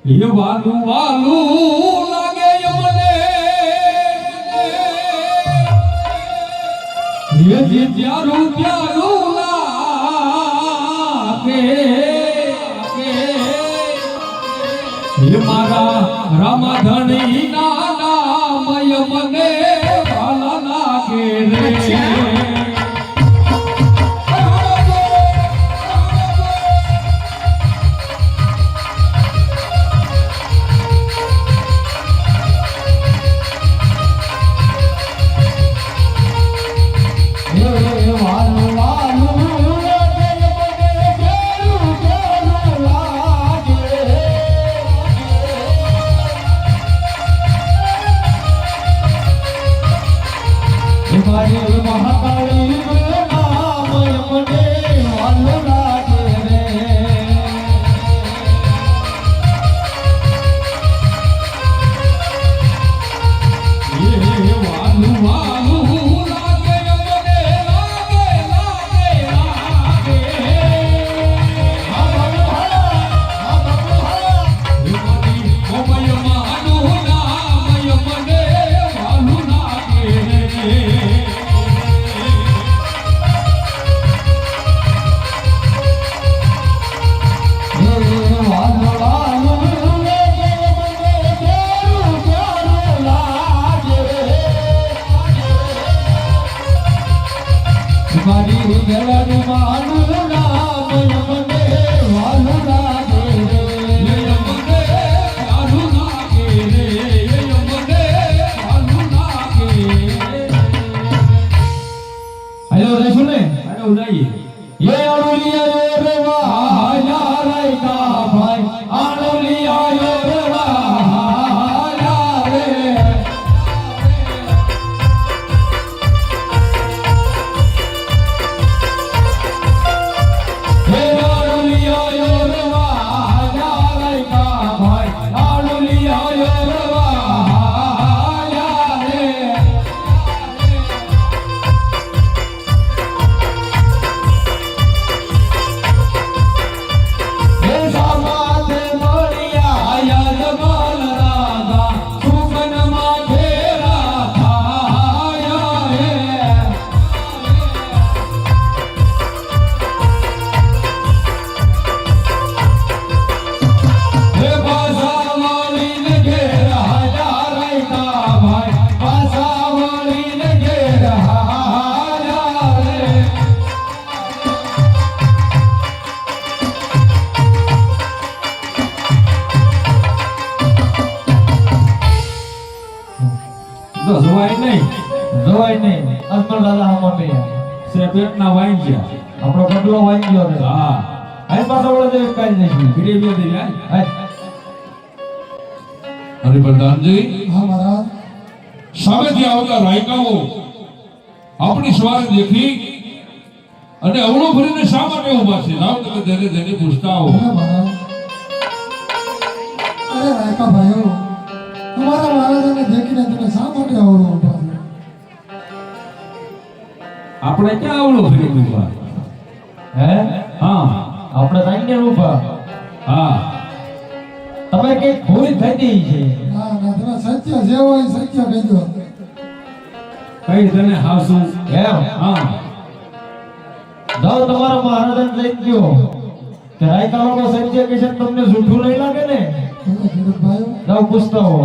એ વાલું વાલું લાગે મને એ જે ત્યારું ત્યારું લાગે એ મારા રામધણી ના નામય મને વાલા લાગે રે જવાય નહીં અસલ દાદા હમો નહીં સે પેટના વાઈ ગયા આપણો કટલો વાઈ ગયો છે હા આઈ પાછો વળે તો કાઈ નહીં ગીરી બે દે યાર અરે પ્રધાનજી હા મહારાજ સામેથી આવતા રાયકાઓ આપણી સ્વાર દેખી અને અવળો ભરીને શા માટે ઊભા છે લાવ તમે તેને તેને પૂછતા આવો હા મહારાજ અરે રાયકા ભાઈઓ તમારા મહારાજાને દેખીને તમે શા માટે આવડો ઉભા છો આપણે ક્યાં આવડો ફરી ઉભા હે હા આપણે તાઈને ઊભા હા તમે કે ભૂલ થઈ છે ના ના તમે સત્ય જે હોય સત્ય કહી દો કઈ તને હાસુ એમ હા જાઓ તમારા મહારાજાને લઈ ગયો કે રાયકા લોકો સત્ય કે છે તમને જૂઠું નહીં લાગે ને તમે ખેડૂત ભાઈઓ જાઓ પૂછતા હો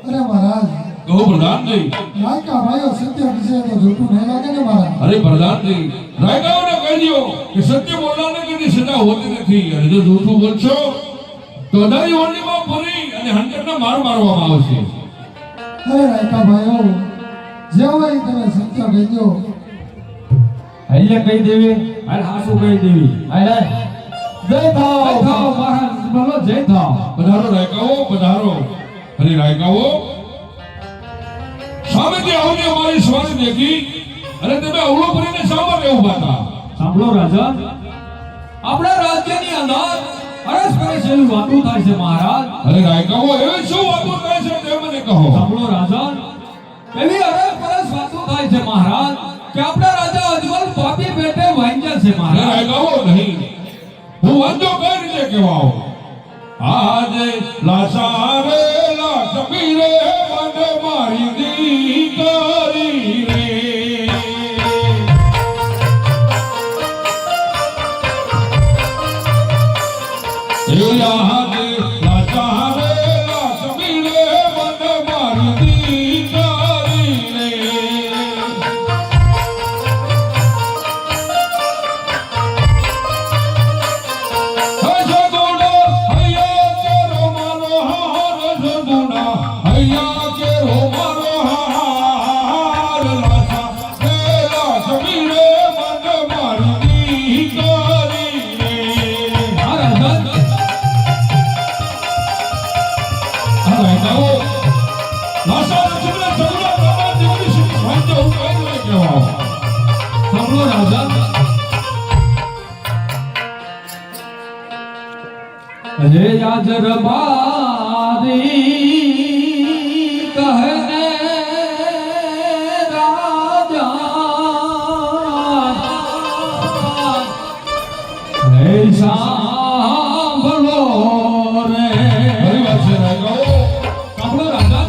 અરે મહારાજ કહો પ્રધાનજી રાયકા ભાઈઓ સત્ય વિશે તો જૂઠું નહીં લાગે ને મહારાજ અરે પ્રધાનજી રાયકાઓને કહી દો કે સત્ય બોલવાને કદી સજા હોતી નથી અને જો જૂઠું બોલશો તો અદારી ઓરડીમાં પૂરી અને હંડ્રેડને માર મારવામાં આવશે અરે રાયકા ભાઈઓ જે હોય તમે સત્ય કહી દો એટલે કહી દેવી હાલ હાસુ કહી દેવી હાલે જય થાવ મહારાજ બોલો જય થાવ પધારો રાયકાઓ પધારો અરે રાયકાઓ સામેથી આવતી અમારી સ્વારી દેખી અને તમે અવળો ભરીને શા માટે ઊભા હતા સાંભળો રાજન આપણા રાજ્યની અંદર અરસપરસ એવી વાતો થાય છે મહારાજ અરે રાયકાઓ એવી શું વાતો થાય છે તે મને કહો સાંભળો રાજન એવી અરસપરસ વાતો થાય છે મહારાજ કે આપણા રાજા અજમલ પાપી પેટે વાંજ્યા છે અરે મહારાજ રાયકાઓ નહીં હું વાંધો કઈ રીતે કહેવાઓ આજે લાસારે લાસમી રે મને મારી દીકરી રે આજે લાસારે લાસમી રે મને મારી દીકરી રે હે યાજર બારી કહે રાજા હે સાંભળો રે ફરી વાત છે રાજા સાંભળો રાજા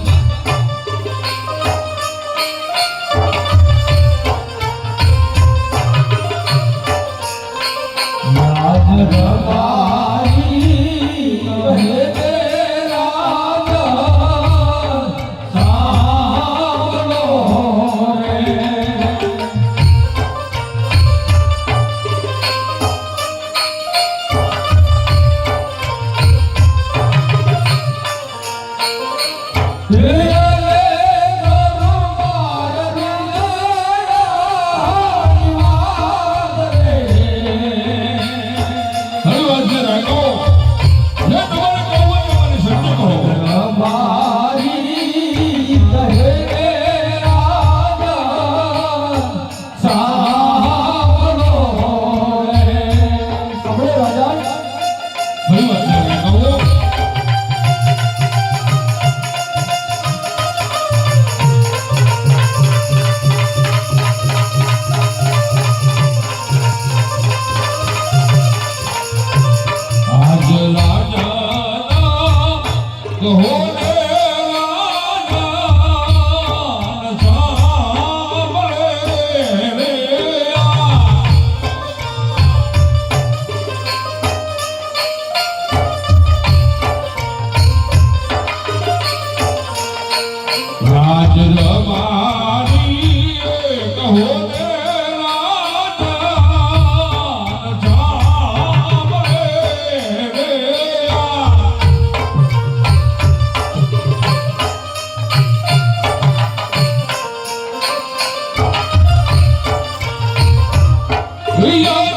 યાજર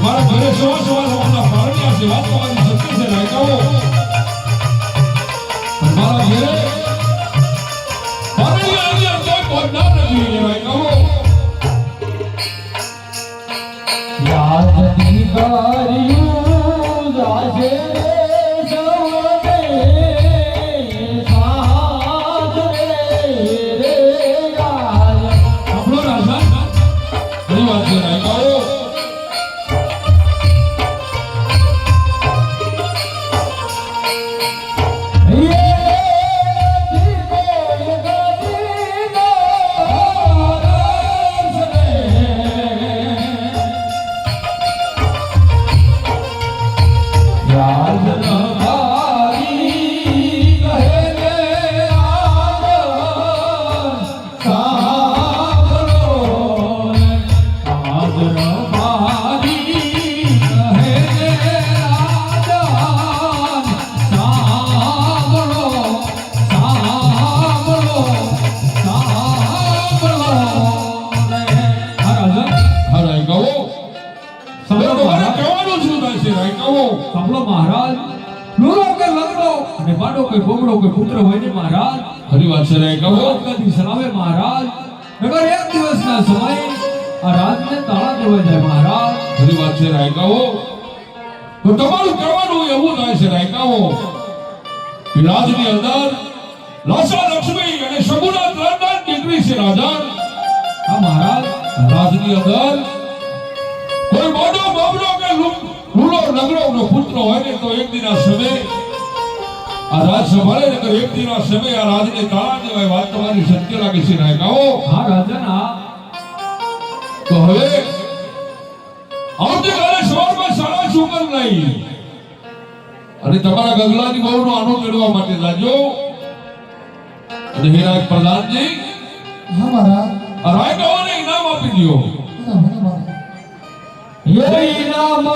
મારા ઘરે સવાર સવારના પારણ્યા છે વાત તમારી સત્ય છે રાયકાઓ મારા ઘરે પારણ્યાની અંદર કોઈ ના નથી રાયકાઓ યાદ દીવારિયું જાજે સવને સાજરે રે ગાય આપણો રાજા ઘણી વાત છે રાયકાઓ મહારાજ લુલો કે લગડો અને બાડો કે બોબડો કે પુત્ર હોય ને મહારાજ ખરી વાત છે રાયકાઓ ભગવતથી સલાવે મહારાજ નગર એક દિવસના સમય આ રાજને તાળા દેવા જાય મહારાજ ખરી વાત છે રાયકાઓ તો તમારું કહેવાનું એવું થાય છે રાયકાઓ કે રાજની અંદર લાસા લક્ષ્મી અને શગુના ત્રણના દીકરી છે રાજા હા મહારાજ રાજની અંદર કોઈ મોટો બાબડો કે લુલો નગરો નો પુત્ર હોય ને તો એક દિના સમય આ રાજ સંભાળે ને તો એક દિના સમય આ રાજને તાળા દેવાય વાત તમારી સત્ય લાગે છે રાયકાઓ હા રાજના તો હવે આવતીકાલે સવારમાં સાડા શુકર નહીં અને તમારા ગગલાની બહુનો આનો મેળવવા માટે લાજો અને હેરાજ પ્રધાનજી હા મહારાજ આ રાયકાઓને ઇનામ આપી દો મને મહારાજ યે નામ